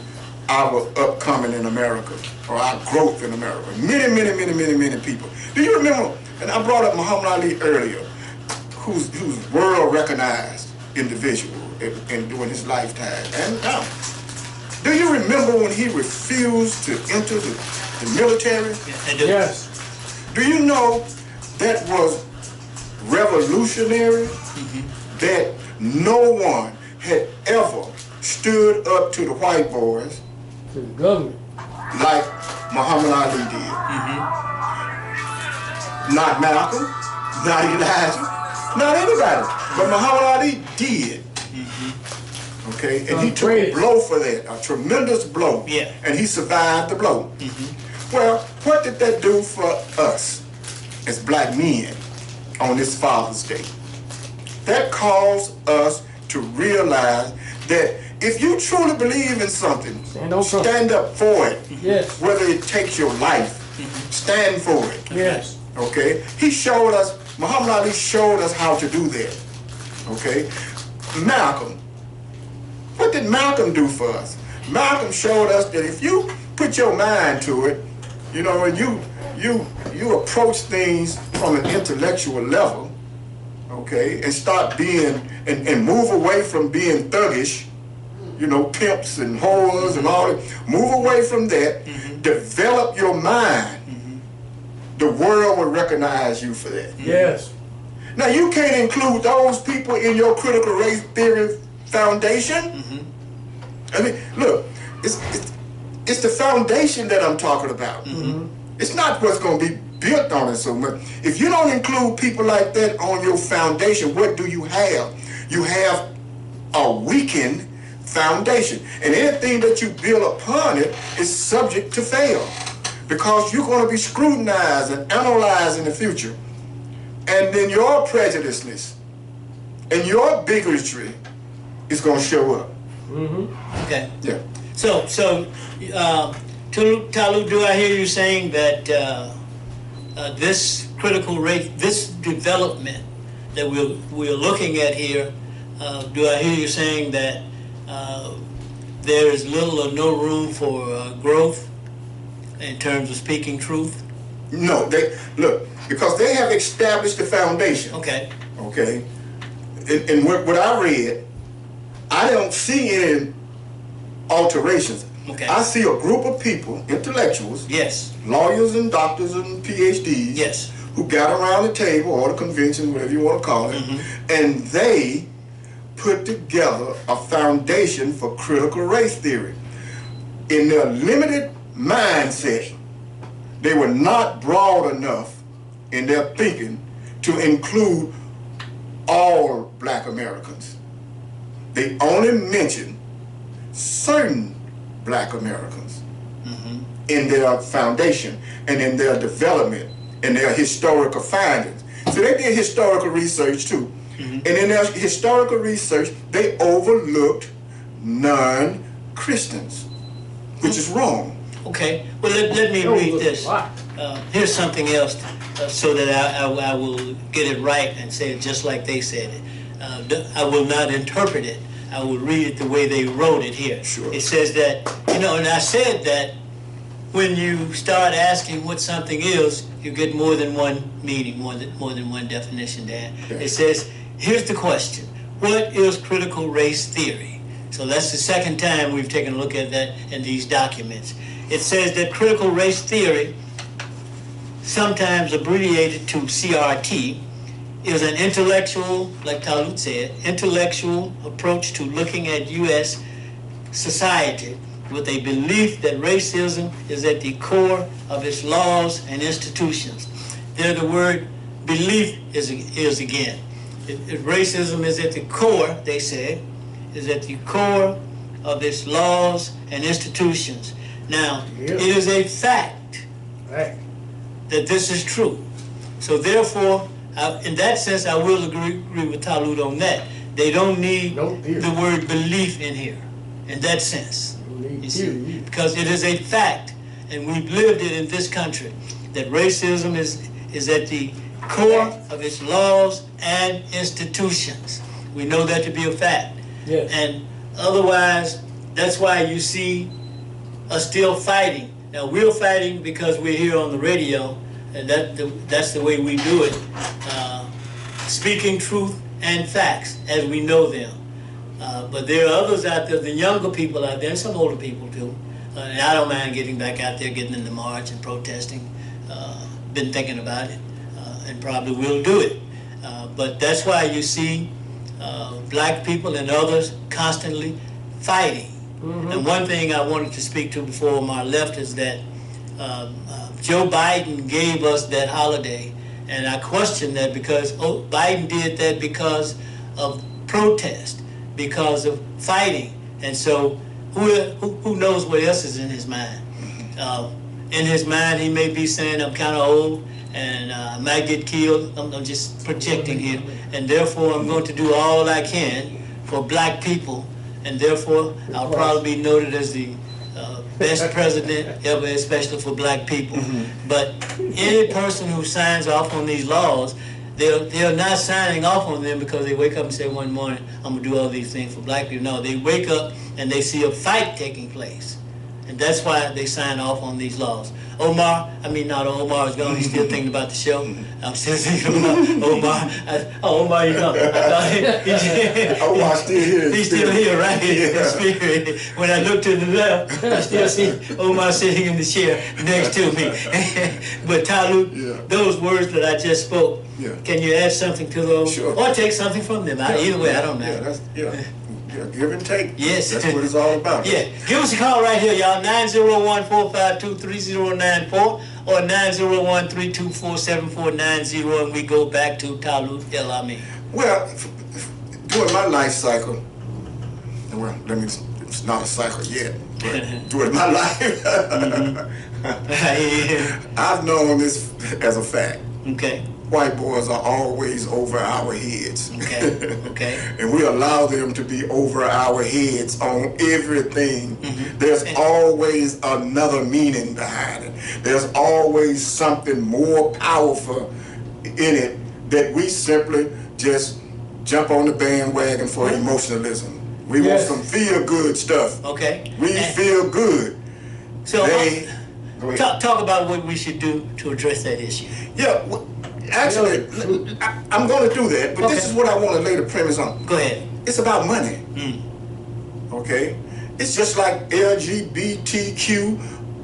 Speaker 4: our upcoming in America, or our growth in America. Many people. Do you remember, and I brought up Muhammad Ali earlier, who's world recognized individual during his lifetime. And now, do you remember when he refused to enter the military?
Speaker 2: Yes.
Speaker 4: Do you know that was revolutionary? That no one had ever stood up to the white boys
Speaker 2: To the government.
Speaker 4: like Muhammad Ali did. Not Malcolm, not Elijah, not anybody, but Muhammad Ali did. Okay, and he took a blow for that, a tremendous blow.
Speaker 1: Yeah.
Speaker 4: And he survived the blow. Well, what did that do for us as black men on this Father's Day? That caused us to realize that if you truly believe in something, stand up for it.
Speaker 2: Yes.
Speaker 4: Whether it takes your life, stand for it.
Speaker 2: Yes.
Speaker 4: Okay? He showed us, Muhammad Ali showed us how to do that. Okay? Malcolm. What did Malcolm do for us? Malcolm showed us that if you put your mind to it, and you approach things from an intellectual level, okay, and start being, and move away from being thuggish, pimps and whores and all that, move away from that, develop your mind, the world will recognize you for that.
Speaker 2: Yes.
Speaker 4: Now, you can't include those people in your critical race theory foundation. I mean, look, it's the foundation that I'm talking about. It's not what's going to be built on it so much. If you don't include people like that on your foundation, what do you have? You have a weakened foundation. And anything that you build upon it is subject to fail, because you're going to be scrutinized and analyzed in the future. And then your prejudiceness and your bigotry is going to show up.
Speaker 1: Okay.
Speaker 4: Yeah.
Speaker 1: So, Talu, do I hear you saying that this critical race, this development that we're looking at here, do I hear you saying that there is little or no room for growth in terms of speaking truth?
Speaker 4: No, because they have established the foundation.
Speaker 1: Okay.
Speaker 4: Okay. And what I read, I don't see any alterations.
Speaker 1: Okay.
Speaker 4: I see a group of people, intellectuals,
Speaker 1: Yes.
Speaker 4: lawyers and doctors and PhDs,
Speaker 1: Yes.
Speaker 4: who got around the table, or the convention, whatever you want to call it, and they put together a foundation for critical race theory. In their limited mindset, they were not broad enough in their thinking to include all black Americans. They only mentioned certain black Americans in their foundation and in their development and their historical findings. So they did historical research too. And in their historical research, they overlooked non-Christians, which is wrong.
Speaker 1: Okay. Well, let me read this. Here's something else so that I will get it right and say it just like they said it. I will not interpret it. I will read it the way they wrote it here.
Speaker 4: Sure.
Speaker 1: It says that, and I said that when you start asking what something is, you get more than one meaning, more than one definition there.
Speaker 4: Okay.
Speaker 1: It says, here's the question: what is critical race theory? So that's the second time we've taken a look at that in these documents. It says that critical race theory, sometimes abbreviated to CRT, is an intellectual, like Talut said, intellectual approach to looking at U.S. society with a belief that racism is at the core of its laws and institutions. There the word belief is again. If racism is at the core, they said, is at the core of its laws and institutions. Now, it is a fact that this is true. So therefore, in that sense, I will agree with Talud on that. They don't need the word belief in here, in that sense. You see, because it is a fact, and we've lived it in this country, that racism is at the core of its laws and institutions. We know that to be a fact.
Speaker 2: Yes.
Speaker 1: And otherwise, that's why you see us still fighting. Now, we're fighting because we're here on the radio, and that's the way we do it, speaking truth and facts as we know them. But there are others out there, the younger people out there, and some older people too. And I don't mind getting back out there, getting in the march and protesting. Been thinking about it, and probably will do it. But that's why you see black people and others constantly fighting. And one thing I wanted to speak to before Omar left is that Joe Biden gave us that holiday, and I question that because Biden did that because of protest, because of fighting, and so who knows what else is in his mind? In his mind, he may be saying, I'm kind of old and I might get killed. I'm just projecting here, and therefore I'm going to do all I can for black people, and therefore I'll probably be noted as the best president ever, especially for black people. But any person who signs off on these laws, they're not signing off on them because they wake up and say one morning, I'm gonna do all these things for black people. No, they wake up and they see a fight taking place. And that's why they sign off on these laws. Omar is gone. He's still thinking about the show. I'm still thinking about Omar. Omar, you know.
Speaker 4: Omar's still here.
Speaker 1: He's still here, right here in spirit. When I look to the left, I still see Omar sitting in the chair next to me. But Talud, those words that I just spoke, can you add something to those?
Speaker 4: Sure.
Speaker 1: Or take something from them? Either way, I don't know.
Speaker 4: Yeah, give and take.
Speaker 1: Yes.
Speaker 4: That's what it's all about.
Speaker 1: Yeah. Give us a call right here, y'all. 901-452-3094 or 901-324-7490, and we go back to Talud El Amin.
Speaker 4: Well, during my life cycle, well, it's not a cycle yet, but during my life, I've known this as a fact.
Speaker 1: Okay.
Speaker 4: White boys are always over our heads.
Speaker 1: Okay. Okay.
Speaker 4: And we allow them to be over our heads on everything. There's always another meaning behind it. There's always something more powerful in it that we simply just jump on the bandwagon for emotionalism. We want some feel-good stuff.
Speaker 1: Okay.
Speaker 4: We feel good.
Speaker 1: So talk about what we should do to address that issue.
Speaker 4: Yeah. Actually, I'm going to do that, but this is what I want to lay the premise on.
Speaker 1: Go ahead.
Speaker 4: It's about money. Okay? It's just like LGBTQ,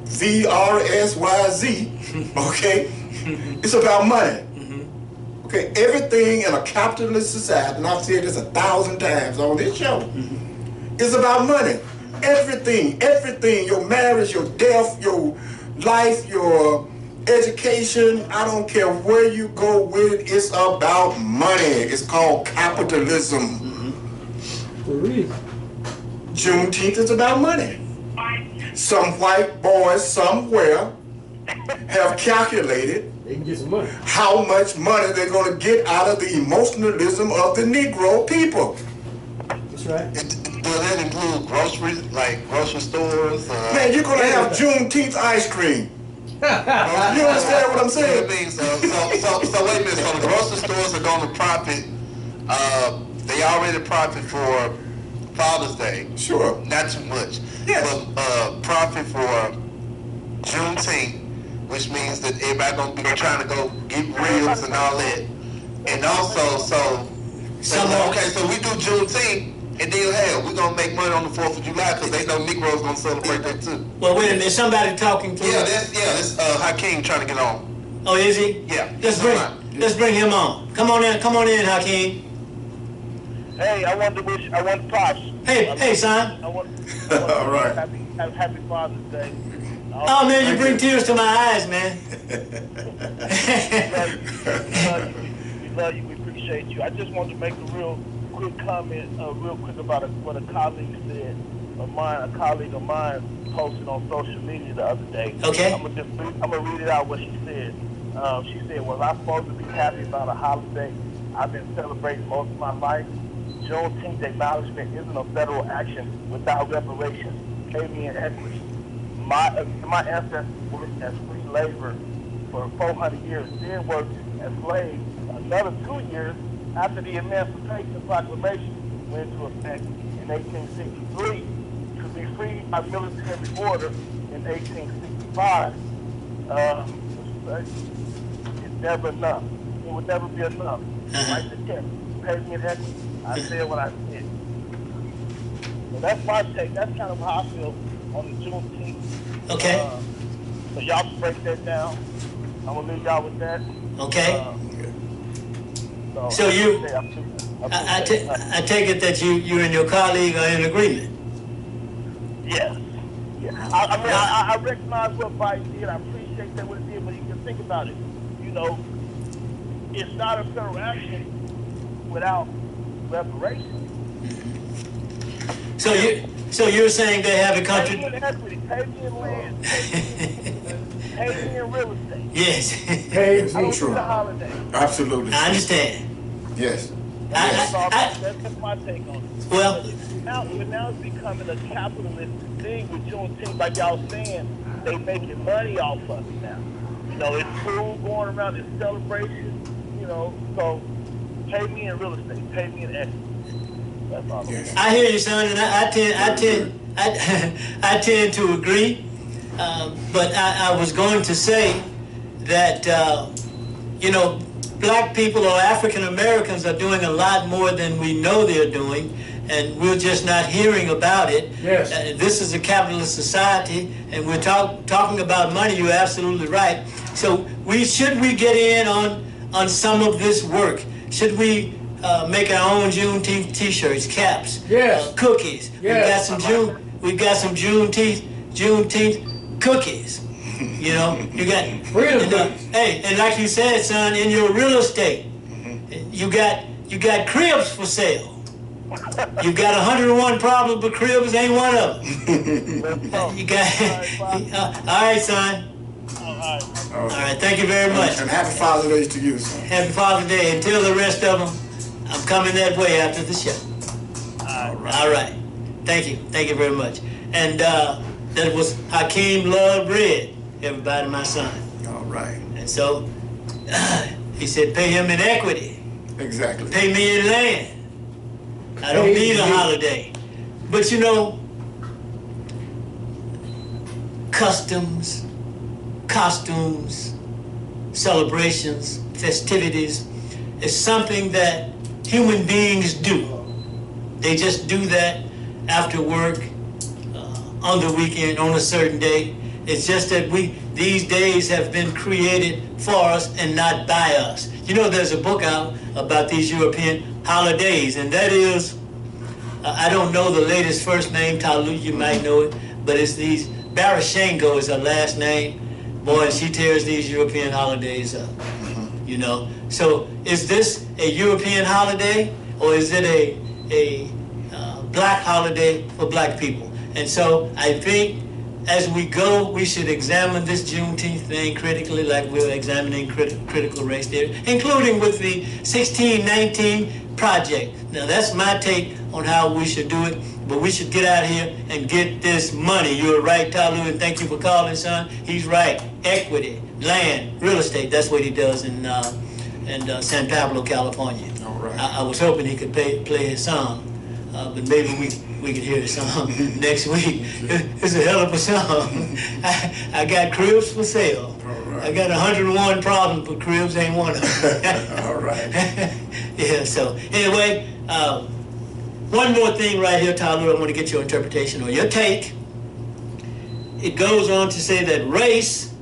Speaker 4: VRSYZ. Okay? It's about money. Okay? Everything in a capitalist society, and I've said this 1,000 times on this show, is about money. Everything, your marriage, your death, your life, your education, I don't care where you go with it, it's about money. It's called capitalism. Juneteenth is about money. Some white boys somewhere have calculated
Speaker 2: They can get some money.
Speaker 4: how much money they're going to get out of the emotionalism of the Negro people.
Speaker 2: That's right.
Speaker 5: Does that include groceries, like grocery stores?
Speaker 4: Man, you're going to have Juneteenth ice cream. You understand what I'm saying?
Speaker 5: So wait a minute. So the grocery stores are going to profit. They already profit for Father's Day.
Speaker 4: Sure.
Speaker 5: Not too much.
Speaker 4: Yes.
Speaker 5: But profit for Juneteenth, which means that everybody going to be trying to go get ribs and all that. And also, so we do Juneteenth. And then, hell, we're going to make money on the 4th of July because they know Negroes going to celebrate that too.
Speaker 1: Well, wait a minute. Somebody talking to
Speaker 5: That's Hakeem trying to get on.
Speaker 1: Oh, is he?
Speaker 5: Yeah.
Speaker 1: Let's bring him on. Come on in, Hakeem.
Speaker 6: Hey, I want props.
Speaker 1: Hey, son.
Speaker 6: All
Speaker 4: right.
Speaker 6: Happy Father's Day.
Speaker 1: Oh, man, you bring tears to my eyes, man.
Speaker 6: We love you. We appreciate you. I just wanted to make a real quick comment, real quick about what a colleague said of mine. A colleague of mine posted on social media the other day.
Speaker 1: Okay.
Speaker 6: I'm gonna read it out what she said. She said, "Was I supposed to be happy about a holiday I've been celebrating most of my life? Juneteenth acknowledgement isn't a federal action without reparations, pay me in equity. My ancestors worked as free labor for 400 years, then worked as slaves another 2 years after the Emancipation Proclamation went into effect in 1863 to be freed by military order in 1865. It's never enough. It would never be enough. Write the check, pay me in equity. I said what I said." So that's my take. That's kind of how I feel on the Juneteenth.
Speaker 1: Okay.
Speaker 6: So y'all can break that down. I'm gonna leave y'all with that.
Speaker 1: Okay.
Speaker 6: So
Speaker 1: you-
Speaker 6: I
Speaker 1: I take it that you and your colleague are in agreement.
Speaker 6: Yes. Yeah. I mean, I recognize what Biden did. I appreciate that what he did, but you can think about it. You know, it's not a federal action without reparations.
Speaker 1: So you're saying they have a
Speaker 6: Pay me
Speaker 1: country?
Speaker 6: in equity, pay me in land, pay me in real estate.
Speaker 1: Yes.
Speaker 2: Paid
Speaker 6: I don't
Speaker 4: True.
Speaker 6: need a holiday.
Speaker 4: Absolutely.
Speaker 1: I understand.
Speaker 4: Yes.
Speaker 6: That's
Speaker 1: I-
Speaker 6: my take on it.
Speaker 1: Well,
Speaker 6: Now it's becoming a capitalist thing with Juneteenth, like y'all saying, they making money off of it now. You know, it's cool going around, it's celebration, you know, so pay me in real estate, pay me in equity. That's all.
Speaker 4: Yes.
Speaker 1: I hear you, son, and I tend to agree. But I was going to say that you know, black people or African Americans are doing a lot more than we know they're doing, and we're just not hearing about it.
Speaker 2: Yes.
Speaker 1: This is a capitalist society, and we're talking about money. You're absolutely right. So should we get in on some of this work? Should we make our own Juneteenth T-shirts, caps,
Speaker 2: Yes.
Speaker 1: cookies?
Speaker 2: Yes.
Speaker 1: We've got some Juneteenth cookies. You know, you got
Speaker 2: Freedom
Speaker 1: and,
Speaker 2: cookies.
Speaker 1: hey, and like you said, son, in your real estate, you got cribs for sale. You got 101 problems, but cribs ain't one of them. You got all right, son. All right, thank you very much.
Speaker 4: And happy Father's Day to you, son.
Speaker 1: Happy Father's Day. Until the rest of them, I'm coming that way after the show. All right. Thank you very much. And that was Hakeem Love Red, everybody, my son.
Speaker 4: All right.
Speaker 1: And so he said, pay him in equity,
Speaker 4: Exactly.
Speaker 1: pay me in land. I don't need a holiday. But you know, customs, costumes, celebrations, festivities is something that human beings do. They just do that after work, on the weekend, on a certain day. It's just that these days have been created for us and not by us. You know, there's a book out about these European holidays, and that is, I don't know the latest first name, Talu, you might know it, but it's these, Barashenko is her last name. Boy, she tears these European holidays up, you know. So is this a European holiday, or is it a black holiday for black people? And so I think as we go, we should examine this Juneteenth thing critically, like we're examining critical race theory, including with the 1619 Project. Now that's my take on how we should do it, but we should get out here and get this money. You're right, Talu, and thank you for calling, son. He's right. Equity, land, real estate, that's what he does in San Pablo, California.
Speaker 4: All right.
Speaker 1: I was hoping he could play his song, but maybe we could hear his song next week. It's a hell of a song. I got cribs for sale.
Speaker 4: right.
Speaker 1: I got 101 problems, but cribs ain't one of them.
Speaker 4: All right.
Speaker 1: Yeah, so anyway, one more thing right here, Tyler, I want to get your interpretation or your take. It goes on to say that race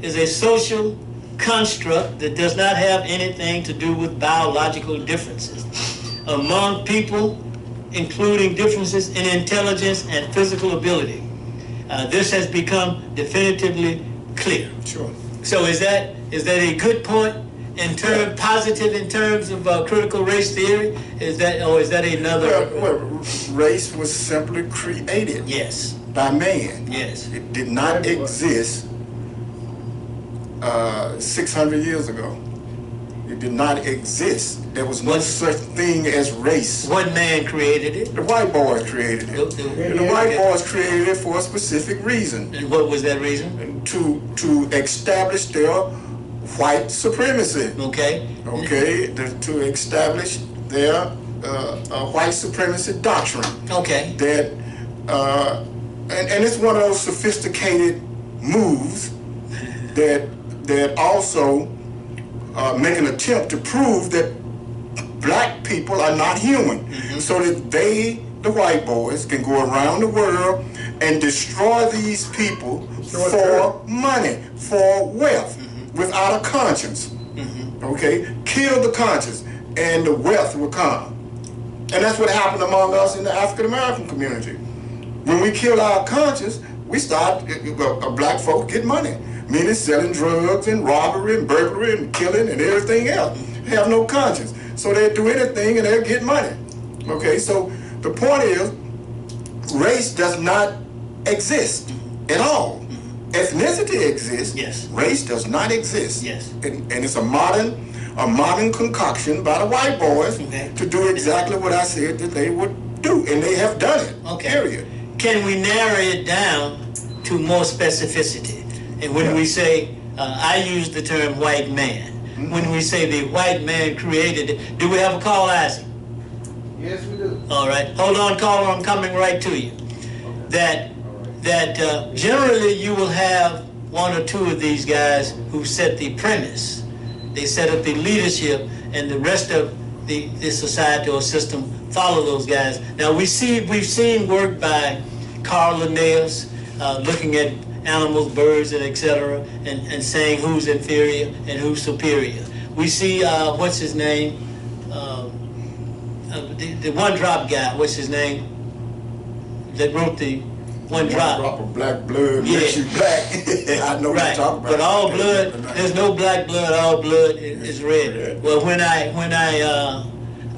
Speaker 1: is a social construct that does not have anything to do with biological differences among people, including differences in intelligence and physical ability. This has become definitively clear.
Speaker 4: Sure.
Speaker 1: So is that a good point positive in terms of critical race theory? Is that another?
Speaker 4: Well, race was simply created
Speaker 1: Yes.
Speaker 4: by man.
Speaker 1: Yes.
Speaker 4: It did not exist 600 years ago. It did not exist. There was no
Speaker 1: What-
Speaker 4: such thing as race.
Speaker 1: What man created it?
Speaker 4: The white boys created it. And the white boys created it for a specific reason,
Speaker 1: And what was that reason?
Speaker 4: to establish their white supremacy.
Speaker 1: Okay.
Speaker 4: Okay, to establish their white supremacy doctrine.
Speaker 1: Okay.
Speaker 4: That and it's one of those sophisticated moves that also make an attempt to prove that black people are not human, so that they, the white boys, can go around the world and destroy these people for money, for wealth, without a conscience. Okay, kill the conscience, and the wealth will come. And that's what happened among us in the African American community. When we kill our conscience, we start, black folk get money, meaning selling drugs and robbery and burglary and killing and everything else. They have no conscience. So they do anything and they'll get money. Okay, so the point is, race does not exist at all. Ethnicity exists.
Speaker 1: Yes.
Speaker 4: Race does not exist.
Speaker 1: Yes.
Speaker 4: And it's a modern concoction by the white boys to do exactly what I said that they would do, and they have done it.
Speaker 1: Okay.
Speaker 4: Period.
Speaker 1: Can we narrow it down to more specificity? And when we say, I use the term white man, when we say the white man created it, do we have a call, Isaac?
Speaker 2: Yes, we do.
Speaker 1: All right. Hold on, caller. I'm coming right to you. That generally you will have one or two of these guys who set the premise. They set up the leadership, and the rest of the society or system follow those guys. Now we've seen work by Carl Linnaeus looking at animals, birds, and etc., and saying who's inferior and who's superior. We see what's his name, the one drop guy. What's his name? That wrote the one drop.
Speaker 4: Drop of black blood makes you black. I know what
Speaker 1: Right,
Speaker 4: you're talking about.
Speaker 1: but all blood, there's no black blood, all blood is red. Well, when I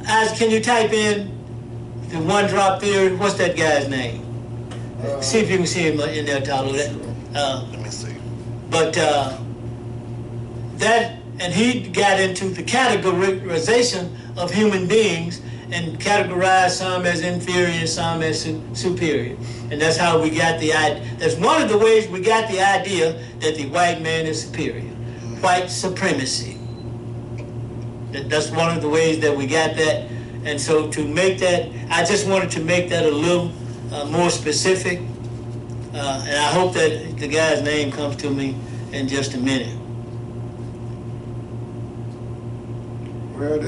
Speaker 1: Isaac, can you type in the one drop theory? What's that guy's name? See if you can see him in there, Tyler.
Speaker 5: Let me see.
Speaker 1: But that, and he got into the categorization of human beings and categorized some as inferior and some as superior. And that's how we got the idea. That's one of the ways we got the idea that the white man is superior. White supremacy. That's one of the ways that we got that. And so to make that, I just wanted to make that a little more specific. And I hope that the guy's name comes to me in just a minute. Well,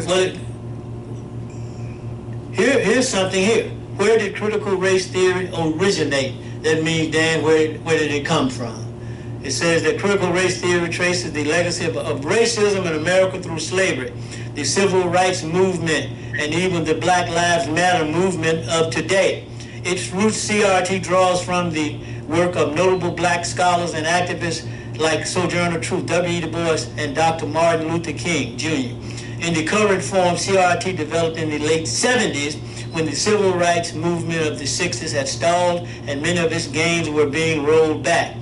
Speaker 1: here's something here. Where did critical race theory originate? That means, Dan, where did it come from? It says that critical race theory traces the legacy of racism in America through slavery, the civil rights movement, and even the Black Lives Matter movement of today. Its roots, CRT draws from the work of notable black scholars and activists like Sojourner Truth, W.E. Du Bois, and Dr. Martin Luther King, Jr. In the current form, CRT developed in the late 70s when the civil rights movement of the 60s had stalled and many of its gains were being rolled back.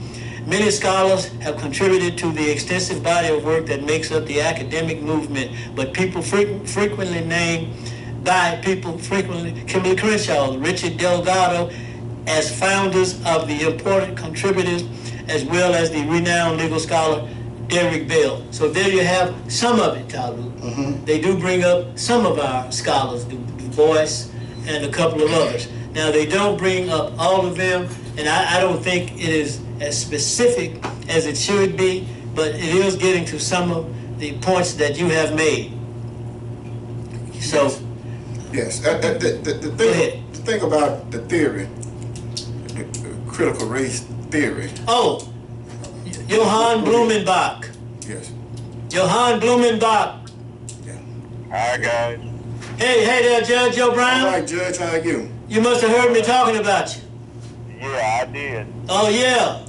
Speaker 1: Many scholars have contributed to the extensive body of work that makes up the academic movement, but people frequently Kimberly Crenshaw, Richard Delgado, as founders of the important contributors, as well as the renowned legal scholar Derrick Bell. So there you have some of it, Talu. They do bring up some of our scholars, Du Bois and a couple of others. Now they don't bring up all of them, and I don't think it is as specific as it should be, but it is getting to some of the points that you have made. So,
Speaker 4: yes, the thing about the theory, the critical race theory.
Speaker 1: oh, Johann Blumenbach.
Speaker 4: Yes.
Speaker 1: Johann Blumenbach.
Speaker 4: Yeah.
Speaker 6: Hi, guys.
Speaker 1: Hey there, Judge Joe Brown.
Speaker 4: All right, Judge, how are you?
Speaker 1: You must have heard me talking about you.
Speaker 6: Yeah, I did.
Speaker 1: Oh, yeah.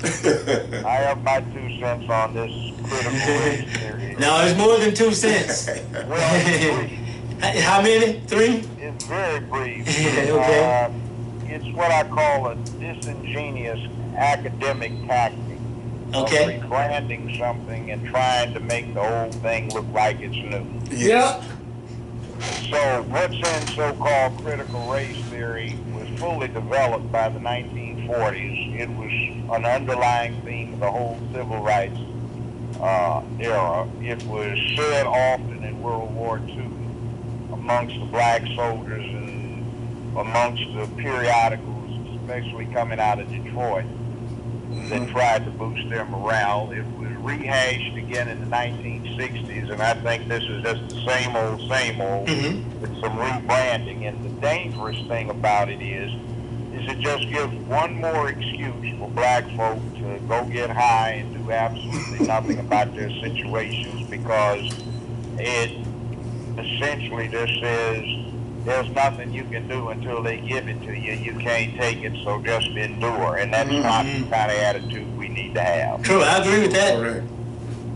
Speaker 6: I have my 2 cents on this critical race theory.
Speaker 1: No, it's more than 2 cents.
Speaker 6: Well, it's brief.
Speaker 1: How many? 3?
Speaker 6: It's very brief.
Speaker 1: Okay.
Speaker 6: It's what I call a disingenuous academic tactic.
Speaker 1: Okay.
Speaker 7: rebranding something and trying to make the whole thing look like it's new.
Speaker 4: Yes.
Speaker 7: So what's in so-called critical race theory was fully developed by the 1940s. It was an underlying theme of the whole civil rights era. It was said often in World War II amongst the black soldiers and amongst the periodicals, especially coming out of Detroit, that tried to boost their morale. It was rehashed again in the 1960s, and I think this is just the same old, with some rebranding. And the dangerous thing about it is it just gives one more excuse for black folk to go get high and do absolutely nothing about their situations, because it essentially just says there's nothing you can do until they give it to you. You can't take it, so just endure. And that's not the kind of attitude we need to have.
Speaker 1: True, I agree with that.
Speaker 4: Correct.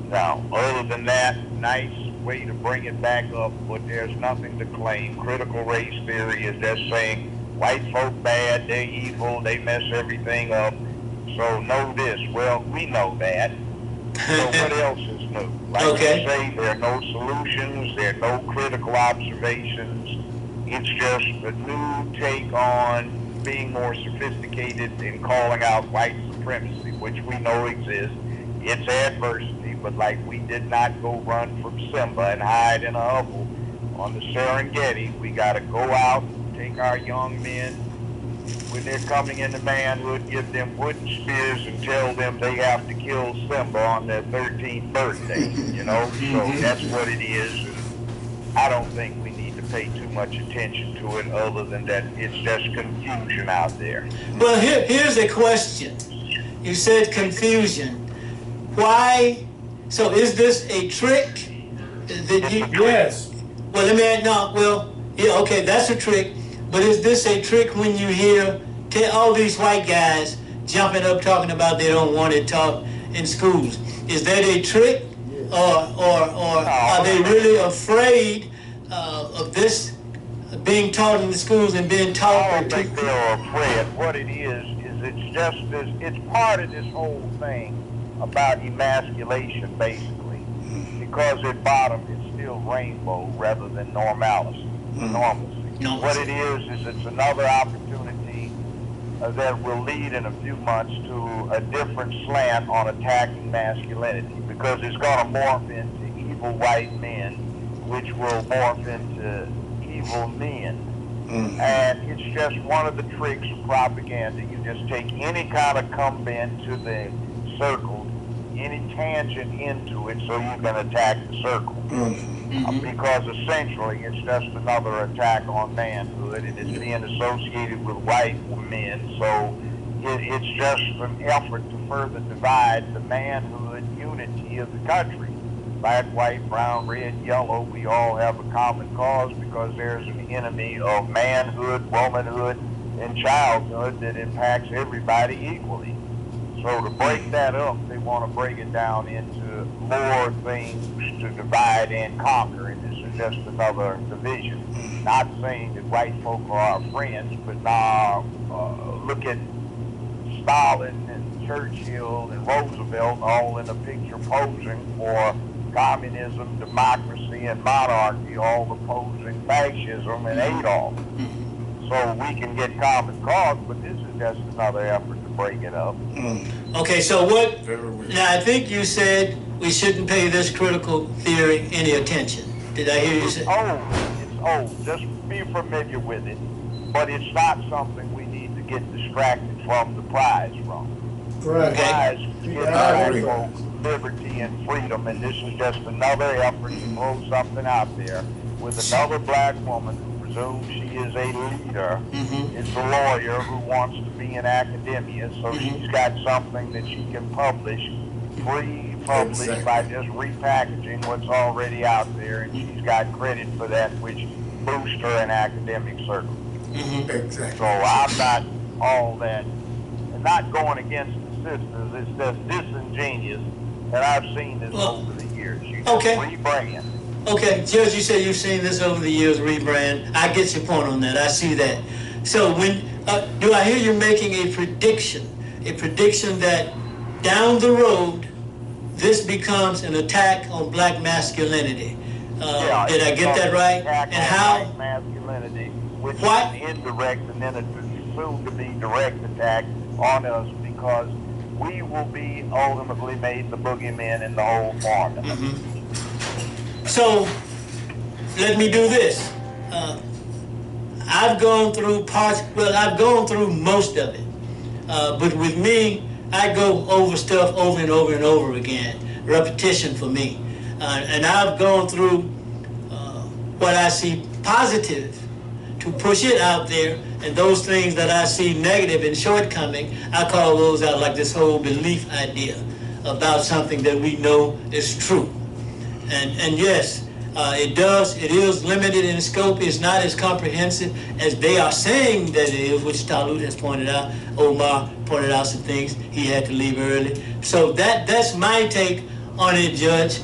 Speaker 7: Now, other than that, nice way to bring it back up, but there's nothing to claim. Critical race theory is just saying white folk bad, they're evil, they mess everything up. So know this. Well, we know that. So what else is new? Like
Speaker 1: Okay.
Speaker 7: you say, there are no solutions, there are no critical observations. It's just a new take on being more sophisticated in calling out white supremacy, which we know exists. It's adversity, but like we did not go run from Simba and hide in a hovel on the Serengeti. We got to go out, take our young men when they're coming into manhood, give them wooden spears and tell them they have to kill Simba on their 13th birthday, you know? So that's what it is. And I don't think we need to pay too much attention to it, other than that it's just confusion out there.
Speaker 1: Well, here's a question. You said confusion. Why? So is this a trick that you?
Speaker 4: Yes.
Speaker 1: Well, let me add. No. Well, yeah. Okay, that's a trick. But is this a trick when you hear all these white guys jumping up talking about they don't want it taught in schools? Is that a trick, or are they really afraid of this being taught in the schools and being taught?
Speaker 7: I don't think they're afraid. What it is it's just this. It's part of this whole thing about emasculation, basically, because at bottom it's still rainbow rather than normalcy. What it is it's another opportunity that will lead in a few months to a different slant on attacking masculinity, because it's going to morph into evil white men, which will morph into evil men. And it's just one of the tricks of propaganda. You just take any kind of come into the circle, any tangent into it, so you can attack the circle. Because essentially it's just another attack on manhood, and it's being associated with white men. So it's just an effort to further divide the manhood unity of the country. Black, white, brown, red, yellow, we all have a common cause, because there's an enemy of manhood, womanhood, and childhood that impacts everybody equally. So to break that up, they want to break it down into more things to divide and conquer, and this is just another division. Not saying that white folk are our friends, but now look at Stalin and Churchill and Roosevelt all in a picture posing for communism, democracy, and monarchy, all opposing fascism and Adolf. So we can get common cause, but this is just another effort to break it up.
Speaker 1: Okay, so what? Now, I think you said we shouldn't pay this critical theory any attention. Did I hear you say?
Speaker 7: It's old. Just be familiar with it. But it's not something we need to get distracted from the prize from.
Speaker 2: Right.
Speaker 7: The prize is
Speaker 4: I agree.
Speaker 7: black folk, liberty and freedom, and this is just another effort to throw something out there with another black woman who presumes she is a leader. It's a lawyer who wants to be in academia, so she's got something that she can publish, free publish, by just repackaging what's already out there, and she's got credit for that, which boosts her in academic circles.
Speaker 4: Exactly.
Speaker 7: So I'm not all that, and not going against the sisters, it's just disingenuous, and I've seen this over the years. You just rebrand.
Speaker 1: Okay, Judge, you said you've seen this over the years, rebrand. I get your point on that. I see that. So when do I hear you making a prediction that down the road, this becomes an attack on black masculinity. Did I get that right? And how?
Speaker 7: Black masculinity, which
Speaker 1: What?
Speaker 7: is indirect, and then it's soon to be direct attack on us, because we will be ultimately made the boogeymen in the whole formula.
Speaker 1: So, let me do this. I've gone through I've gone through most of it. But with me, I go over stuff over and over and over again. Repetition for me. And I've gone through what I see positive to push it out there, and those things that I see negative and shortcoming, I call those out, like this whole belief idea about something that we know is true. And yes, it is limited in scope. It's not as comprehensive as they are saying that it is, which Talud has pointed out. Omar pointed out some things. He had to leave early. So that's my take on it, Judge.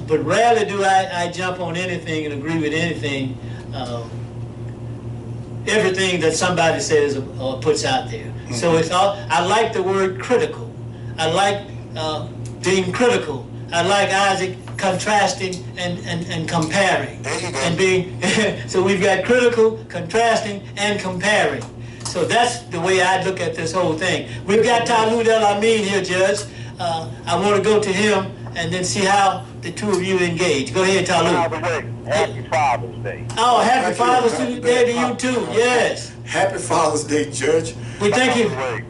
Speaker 1: But rarely do I jump on anything and agree with anything, everything that somebody says or puts out there. So it's all, I like the word critical. I like being critical. I like Isaac contrasting and comparing. And being, so we've got critical, contrasting, and comparing. So that's the way I look at this whole thing. We've got Talud El-Amin here, Judge. I want to go to him and then see how the two of you engage. Go ahead,
Speaker 7: By
Speaker 1: Talud.
Speaker 7: the way, happy Father's Day.
Speaker 1: Oh, happy
Speaker 4: Thank you.
Speaker 1: Father's
Speaker 4: Happy
Speaker 1: Day to
Speaker 4: Day.
Speaker 1: you too. Yes.
Speaker 4: Happy Father's Day, Judge.
Speaker 1: We thank
Speaker 7: By
Speaker 1: you.
Speaker 7: the way,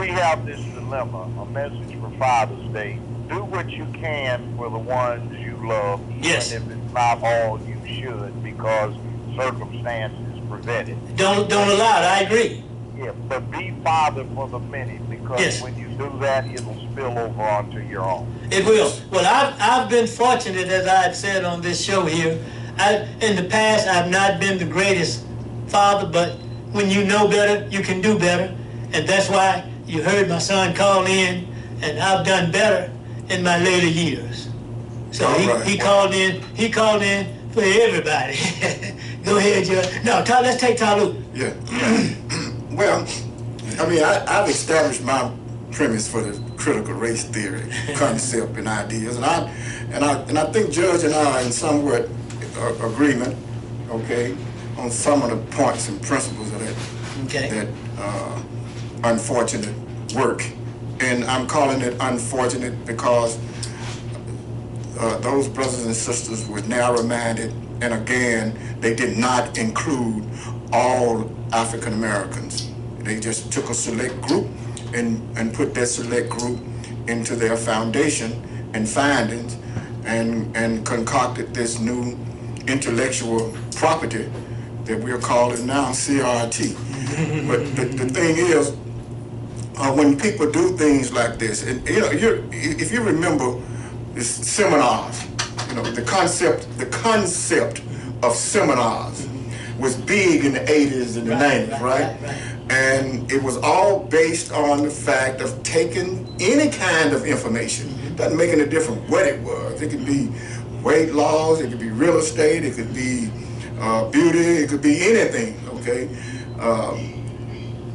Speaker 7: we have this dilemma, a message for Father's Day. Do what you can for the ones you love, even
Speaker 1: Yes.
Speaker 7: if it's not all you should, because circumstances prevent it.
Speaker 1: Don't allow it. I agree.
Speaker 7: Yeah, but be father for the many, because
Speaker 1: Yes.
Speaker 7: when you do that, it'll spill over onto your own.
Speaker 1: It will. Well, I've been fortunate, as I've said on this show here. In the past, I've not been the greatest father, but when you know better, you can do better. And that's why you heard my son call in, and I've done better in my later years. So
Speaker 4: All right.
Speaker 1: he called in for everybody. Go ahead, Judge. No, let's take Talud.
Speaker 4: Yeah. Well, I mean, I've established my premise for the critical race theory concept and ideas, and I think Judge and I are in somewhat agreement, okay, on some of the points and principles of that unfortunate work. And I'm calling it unfortunate because those brothers and sisters were narrow-minded, and again, they did not include all African Americans. They just took a select group and put that select group into their foundation and findings and concocted this new intellectual property that we're calling now CRT. But the thing is, when people do things like this, and if you remember this seminars, the concept of seminars was big in the 80s and the 90s, right? And it was all based on the fact of taking any kind of information. Doesn't make any difference what it was. It could be weight loss, it could be real estate, it could be beauty, it could be anything, okay?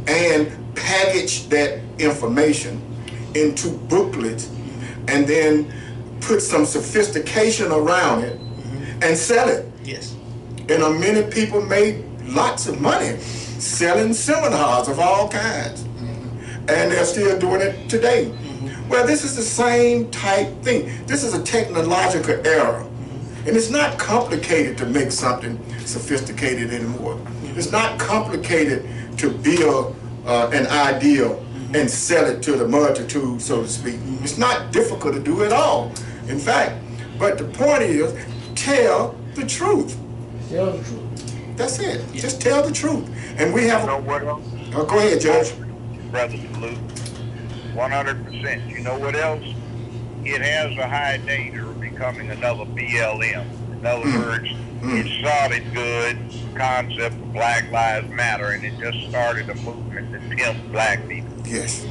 Speaker 4: And package that information into booklets and then put some sophistication around it and sell it.
Speaker 1: Yes.
Speaker 4: And many people made lots of money selling seminars of all kinds. And they're still doing it today. Well, this is the same type thing. This is a technological era. And it's not complicated to make something sophisticated anymore. It's not complicated to build an ideal and sell it to the multitude, so to speak. It's not difficult to do at all. In fact, but the point is, tell the truth.
Speaker 1: Tell the truth.
Speaker 4: That's it. Just tell the truth. And we have.
Speaker 7: You know what else?
Speaker 4: Oh, go ahead, Judge.
Speaker 7: Brother Luke, 100%. You know what else? It has a high danger of becoming another BLM. In other words, it started good, concept of Black Lives Matter, and it just started a movement to pimp black people.
Speaker 4: Yes.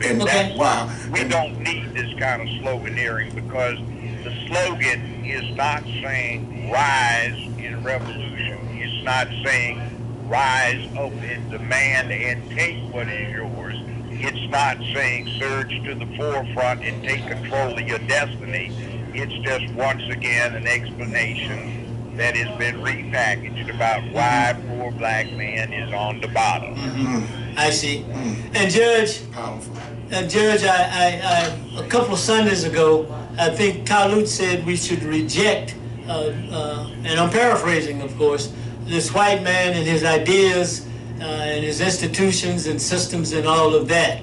Speaker 7: And
Speaker 1: Okay.
Speaker 7: that's
Speaker 4: Wow.
Speaker 7: we don't need this kind of sloganeering, because the slogan is not saying rise in revolution. It's not saying rise up in demand and take what is yours. It's not saying surge to the forefront and take control of your destiny. It's just once again an explanation that has been repackaged about why poor black man is on the bottom.
Speaker 1: I see. And Judge, I a couple of Sundays ago, I think Talut said we should reject, and I'm paraphrasing, of course, this white man and his ideas and his institutions and systems and all of that.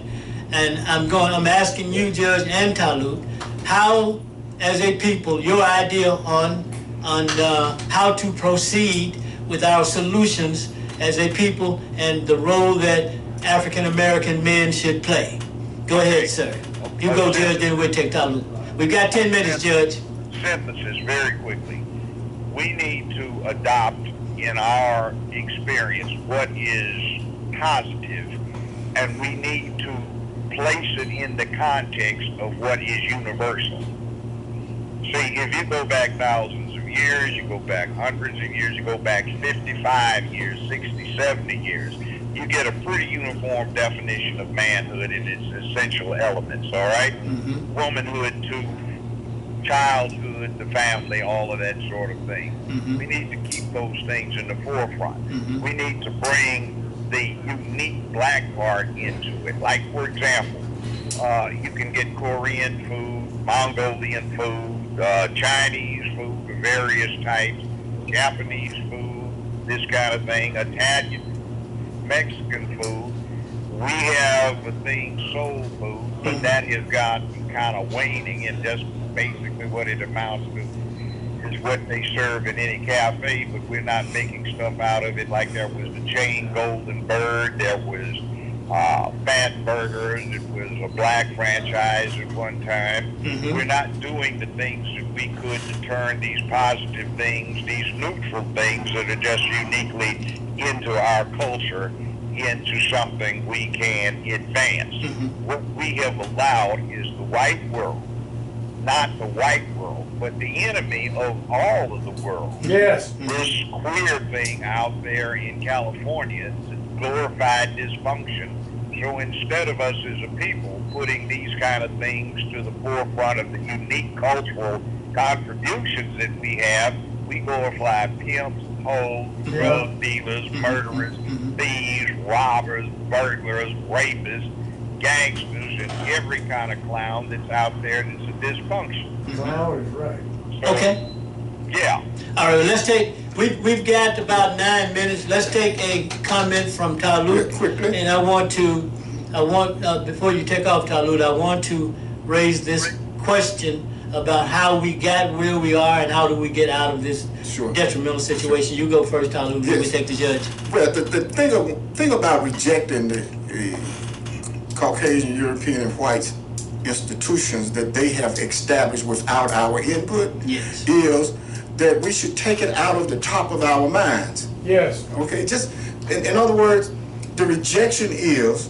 Speaker 1: And I'm asking you, Judge, and Talut, how, as a people, your idea on how to proceed with our solutions as a people and the role that African American men should play. Go ahead, sir. You go, Judge, then we'll take Talut. We've got 10 minutes, Judge.
Speaker 7: Synthesis, very quickly. We need to adopt in our experience what is positive, and we need to place it in the context of what is universal. See, if you go back thousands of years, you go back hundreds of years, you go back 55 years, 60, 70 years, you get a pretty uniform definition of manhood and its essential elements, all right? Womanhood to childhood, the family, all of that sort of thing. We need to keep those things in the forefront. We need to bring the unique black part into it. Like, for example, you can get Korean food, Mongolian food, Chinese food of various types, Japanese food, this kind of thing, Italian, Mexican food. We have a thing, soul food, but that has gotten kind of waning, and just basically what it amounts to is what they serve in any cafe, but we're not making stuff out of it. Like there was the chain Golden Bird, there was Fat Burgers, it was a black franchise at one time. We're not doing the things that we could to turn these positive things, these neutral things that are just uniquely into our culture, into something we can advance. What we have allowed is the white world, not the white world, but the enemy of all of the world.
Speaker 2: Yes.
Speaker 7: This queer thing out there in California, glorified dysfunction. So instead of us as a people putting these kind of things to the forefront of the unique cultural contributions that we have, we glorify pimps, hoes, drug dealers, murderers, thieves, robbers, burglars, rapists, gangsters, and every kind of clown that's out there that's a dysfunction.
Speaker 2: Clown is right.
Speaker 7: So,
Speaker 1: Okay.
Speaker 7: Yeah.
Speaker 1: All right, let's take, we've got about 9 minutes. Let's take a comment from Talut.
Speaker 4: Yeah, quickly.
Speaker 1: And I want, before you take off, Talut, I want to raise this question about how we got where we are and how do we get out of this detrimental situation. You go first, Talut, then we take the judge.
Speaker 4: Well, the thing about rejecting the Caucasian, European, and whites institutions that they have established without our input is that we should take it out of the top of our minds.
Speaker 2: Yes.
Speaker 4: Okay, just in other words, the rejection is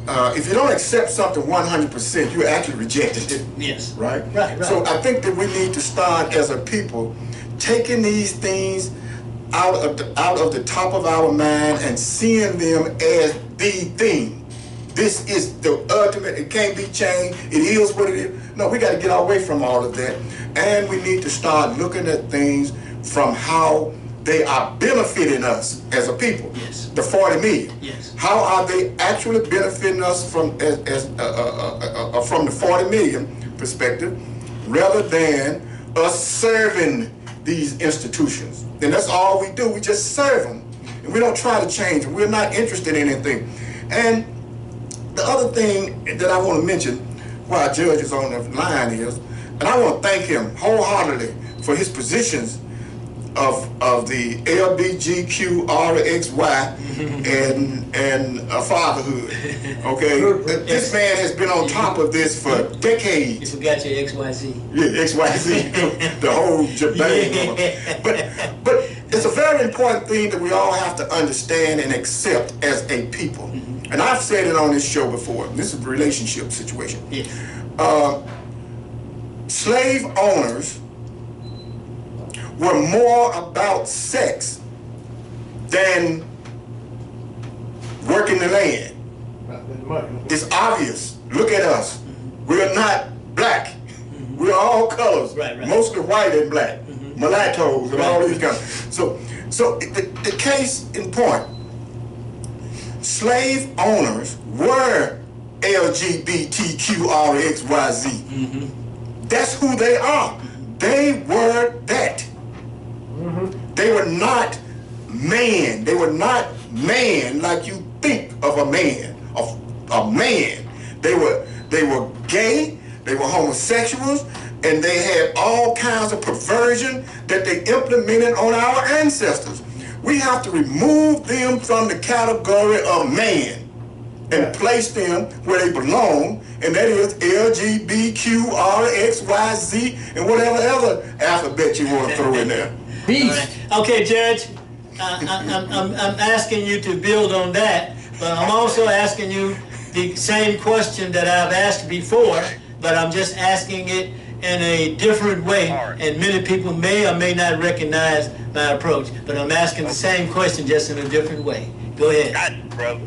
Speaker 4: if you don't accept something 100%, you're actually rejecting it.
Speaker 1: Yes.
Speaker 4: Right?
Speaker 1: Right.
Speaker 4: So I think that we need to start as a people taking these things out of the top of our mind and seeing them as the thing. This is the ultimate. It can't be changed. It is what it is. No, we got to get away from all of that, and we need to start looking at things from how they are benefiting us as a people.
Speaker 1: Yes.
Speaker 4: The 40 million.
Speaker 1: Yes.
Speaker 4: How are they actually benefiting us from from the 40 million perspective, rather than us serving these institutions? And that's all we do. We just serve them, and we don't try to change them. We're not interested in anything. And the other thing that I want to mention while Judge is on the line is, and I want to thank him wholeheartedly for his positions of the LBGQRXY and fatherhood. Okay, this man has been on top of this for decades.
Speaker 1: You forgot your XYZ.
Speaker 4: Yeah, XYZ, the whole shebang.
Speaker 1: Yeah.
Speaker 4: But it's a very important thing that we all have to understand and accept as a people. And I've said it on this show before. This is a relationship situation.
Speaker 1: Yes.
Speaker 4: Slave owners were more about sex than working the land. It's obvious. Look at us. We're not black. We're all colors.
Speaker 1: Right.
Speaker 4: Mostly white and black. Mulattoes and all these kinds. So the case in point, slave owners were LGBTQRXYZ. That's who they are. They were that. They were not man. They were not man like you think of a man. A man. They were gay. They were homosexuals, and they had all kinds of perversion that they implemented on our ancestors. We have to remove them from the category of man and place them where they belong, and that is LGBTQRXYZ and whatever other alphabet you want to throw in there.
Speaker 1: Right. Okay, Judge, I'm asking you to build on that, but I'm also asking you the same question that I've asked before, but I'm just asking it in a different way, and many people may or may not recognize my approach, but I'm asking the same question just in a different way. Go ahead.
Speaker 7: Got it, brother.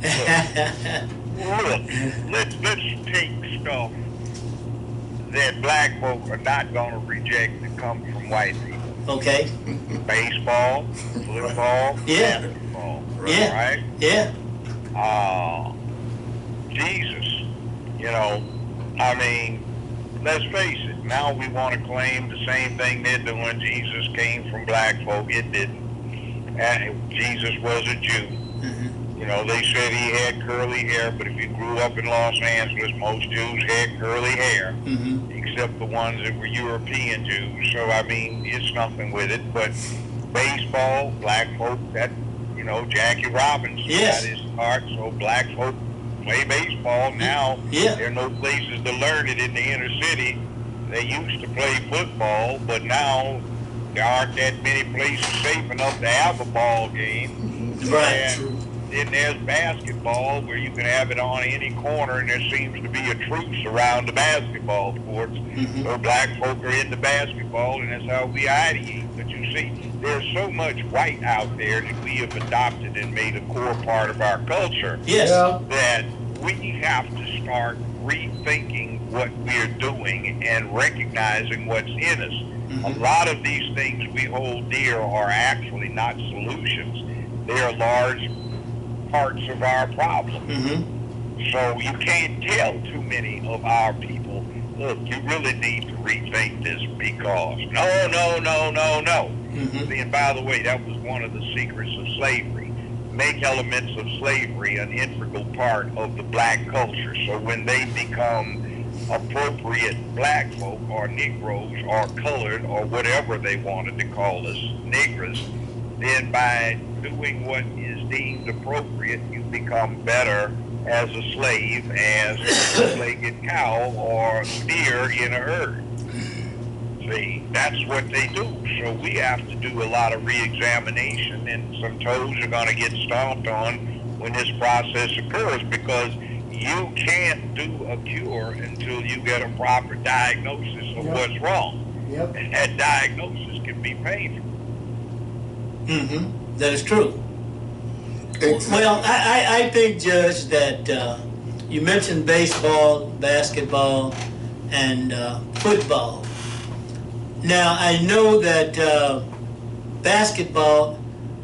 Speaker 7: Look, let's take stuff that black folk are not going to reject that comes from white people.
Speaker 1: Okay.
Speaker 7: Baseball, football,
Speaker 1: Yeah.
Speaker 7: basketball.
Speaker 1: Yeah.
Speaker 7: Right?
Speaker 1: Yeah.
Speaker 7: Jesus, I mean, let's face it, now we want to claim the same thing they're doing. Jesus came from black folk. It didn't. And Jesus was a Jew. They said he had curly hair, but if you grew up in Los Angeles, most Jews had curly hair, except the ones that were European Jews. So, I mean, it's nothing with it. But baseball, black folk, Jackie Robinson got his start, so black folk play baseball. Now, there are no places to learn it in the inner city. They used to play football, but now there aren't that many places safe enough to have a ball game.
Speaker 1: Right.
Speaker 7: Then there's basketball, where you can have it on any corner, and there seems to be a truce around the basketball courts. So black folk are into basketball, and that's how we ideate. But you see, there's so much white out there that we have adopted and made a core part of our culture.
Speaker 1: Yes.
Speaker 7: That we have to start rethinking what we're doing and recognizing what's in us. A lot of these things we hold dear are actually not solutions. They are large parts of our problem. So you can't tell too many of our people, look, you really need to rethink this because no. And by the way, that was one of the secrets of slavery. Make elements of slavery an integral part of the black culture. So when they become appropriate black folk or Negroes or colored or whatever they wanted to call us, niggers, then by doing what is deemed appropriate, you become better as a slave, as a two-legged cow or deer in a herd. See, that's what they do. So we have to do a lot of re-examination, and some toes are going to get stomped on when this process occurs, because you can't do a cure until you get a proper diagnosis of what's wrong. And that diagnosis can be painful.
Speaker 1: That is true. Well, I think, Judge, that you mentioned baseball, basketball, and football. Now, I know that basketball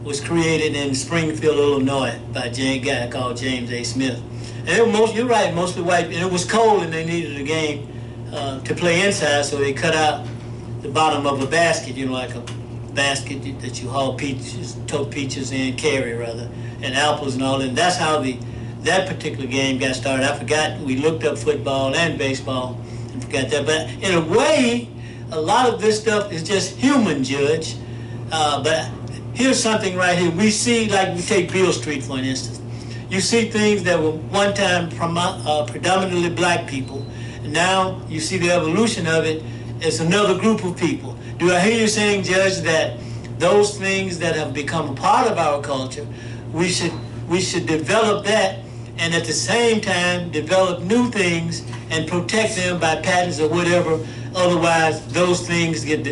Speaker 1: was created in Springfield, Illinois by a guy called James A. Smith. And you're right, mostly white. And it was cold and they needed a game to play inside, so they cut out the bottom of a basket, like a basket that you haul peaches, tote peaches in, carry rather, and apples and all, and that's how that particular game got started. I forgot, we looked up football and baseball and forgot that, but in a way, a lot of this stuff is just human, Judge. But here's something right here. We see, like we take Beale Street for an instance. You see things that were one time predominantly black people, and now you see the evolution of it as another group of people. Do I hear you saying, Judge, that those things that have become a part of our culture, we should develop that, and at the same time develop new things and protect them by patents or whatever, otherwise those things get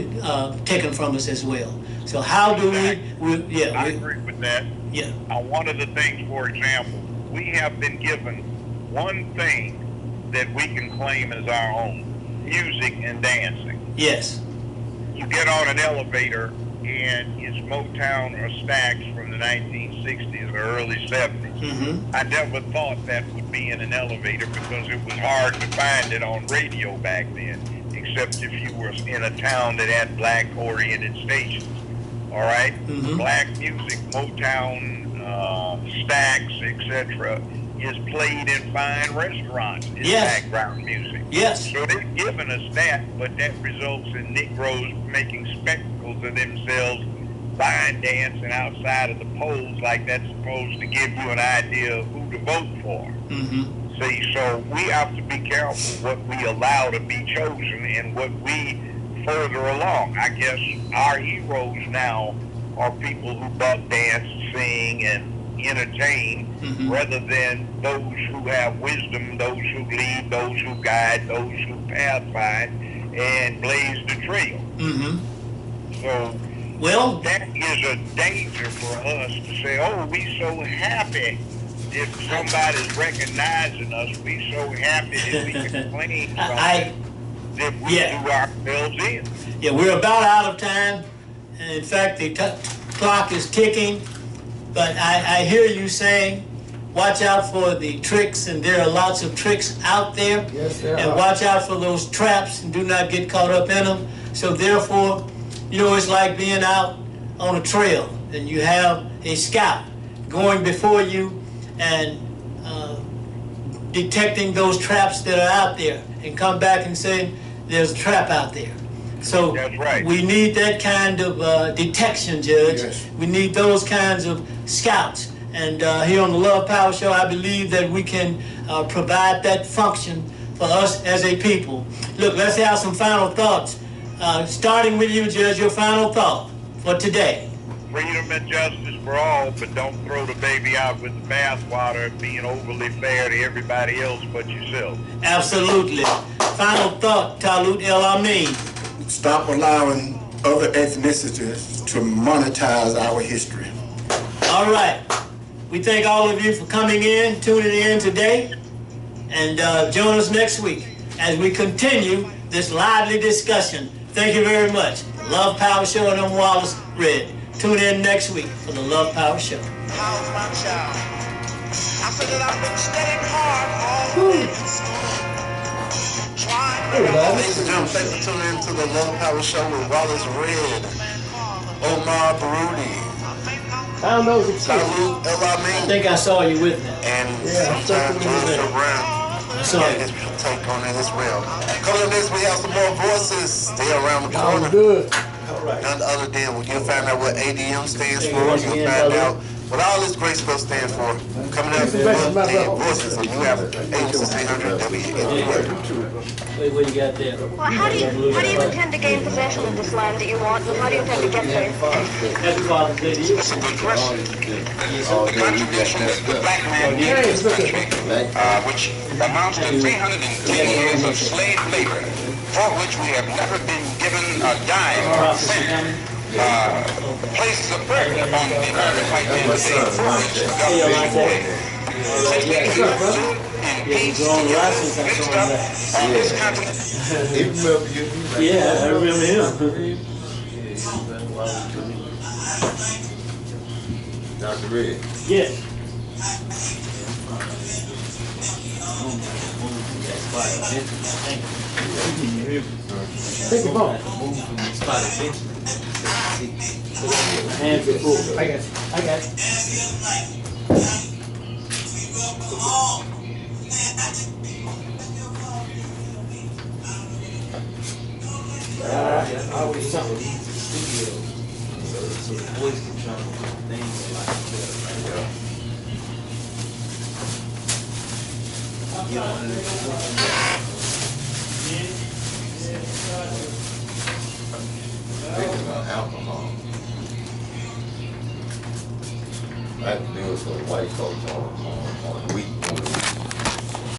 Speaker 1: taken from us as well. So how do
Speaker 7: I agree with that.
Speaker 1: Yeah.
Speaker 7: One of the things, for example, we have been given one thing that we can claim as our own: music and dancing.
Speaker 1: Yes.
Speaker 7: You get on an elevator and it's Motown or Stax from the 1960s or early 70s.
Speaker 1: Mm-hmm.
Speaker 7: I never thought that would be in an elevator because it was hard to find it on radio back then, except if you were in a town that had black-oriented stations. All right?
Speaker 1: Mm-hmm.
Speaker 7: Black music, Motown, Stax, etc., is played in fine restaurants. It's
Speaker 1: Yes.
Speaker 7: background music.
Speaker 1: Yes.
Speaker 7: So they've given us that, but that results in Negroes making spectacles of themselves, line dancing outside of the polls like that's supposed to give you an idea of who to vote for.
Speaker 1: Mm-hmm.
Speaker 7: See, so we have to be careful what we allow to be chosen and what we further along. I guess our heroes now are people who buck dance, sing, and entertain,
Speaker 1: Mm-hmm.
Speaker 7: rather than those who have wisdom, those who lead, those who guide, those who pathfind and blaze the trail.
Speaker 1: Mm-hmm.
Speaker 7: So
Speaker 1: Well,
Speaker 7: that is a danger for us to say, oh, we so happy if somebody's recognizing us. We so happy that we can claim something that we
Speaker 1: yeah.
Speaker 7: do ourselves in.
Speaker 1: Yeah, we're about out of time. And in fact, the clock is ticking. But I hear you saying, watch out for the tricks, and there are lots of tricks out there.
Speaker 2: Yes, there
Speaker 1: and
Speaker 2: are.
Speaker 1: watch out for those traps and do not get caught up in them. So therefore, you know, it's like being out on a trail and you have a scout going before you and detecting those traps that are out there and come back and say, there's a trap out there. So
Speaker 7: That's right.
Speaker 1: we need that kind of detection, Judge.
Speaker 4: Yes.
Speaker 1: We need those kinds of scouts. And here on the Love Power Show, I believe that we can provide that function for us as a people. Look, let's have some final thoughts. Starting with you, Judge, your final thought for today.
Speaker 7: Freedom and justice for all, but don't throw the baby out with the bathwater, being overly fair to everybody else but yourself.
Speaker 1: Absolutely. Final thought, Talut El Amin.
Speaker 4: Stop allowing other ethnicities to monetize our history.
Speaker 1: All right. We thank all of you for coming in, tuning in today, and join us next week as we continue this lively discussion. Thank you very much. The Love Power Show, and I'm Wallace Red. Tune in next week for the Love Power Show.
Speaker 8: How's my child? I said that I've been studying hard all day.
Speaker 5: Ladies and gentlemen, thanks for tuning in to the Love Power Show with Wallace Red, Omar Baruti,
Speaker 2: I don't know if it's
Speaker 5: Talut El
Speaker 1: I
Speaker 5: Amin,
Speaker 1: think I saw you with me.
Speaker 5: and
Speaker 2: Yeah,
Speaker 5: sometimes Joshua Brown.
Speaker 1: I saw
Speaker 5: Yeah,
Speaker 1: you.
Speaker 5: his take on it as well. Coming up next, we have some more voices. They're around the corner.
Speaker 2: good.
Speaker 5: None other than you'll find out what ADM stands
Speaker 1: Thank
Speaker 5: for.
Speaker 1: you once
Speaker 5: You'll
Speaker 1: again,
Speaker 5: find
Speaker 1: brother.
Speaker 5: out what all this great stuff stands for. Coming up
Speaker 2: This is back to
Speaker 5: with
Speaker 2: my
Speaker 5: the
Speaker 2: brother.
Speaker 5: voices of you have 800 WNUA.
Speaker 1: Wait, what you got there?
Speaker 9: Well, how do you intend to gain possession of this land that you want, and how do you intend to get there?
Speaker 1: That's Father's Day to you.
Speaker 7: That's a good question. The contribution that the black man gave to this country, which amounts to 310 years of slave labor, for which we have never been given a dime cent, places a burden upon the American white man today, for which the government since we can live in peace together, mixed up on this continent.
Speaker 1: Yeah, I remember him.
Speaker 10: Dr. Red.
Speaker 1: Yes.
Speaker 2: Take a bump.
Speaker 1: Hands are full. I got you. I got you.
Speaker 2: Always something.
Speaker 10: So the boys can try to do things like that. Drinking alcohol. I had to do it for the white folks on weekends.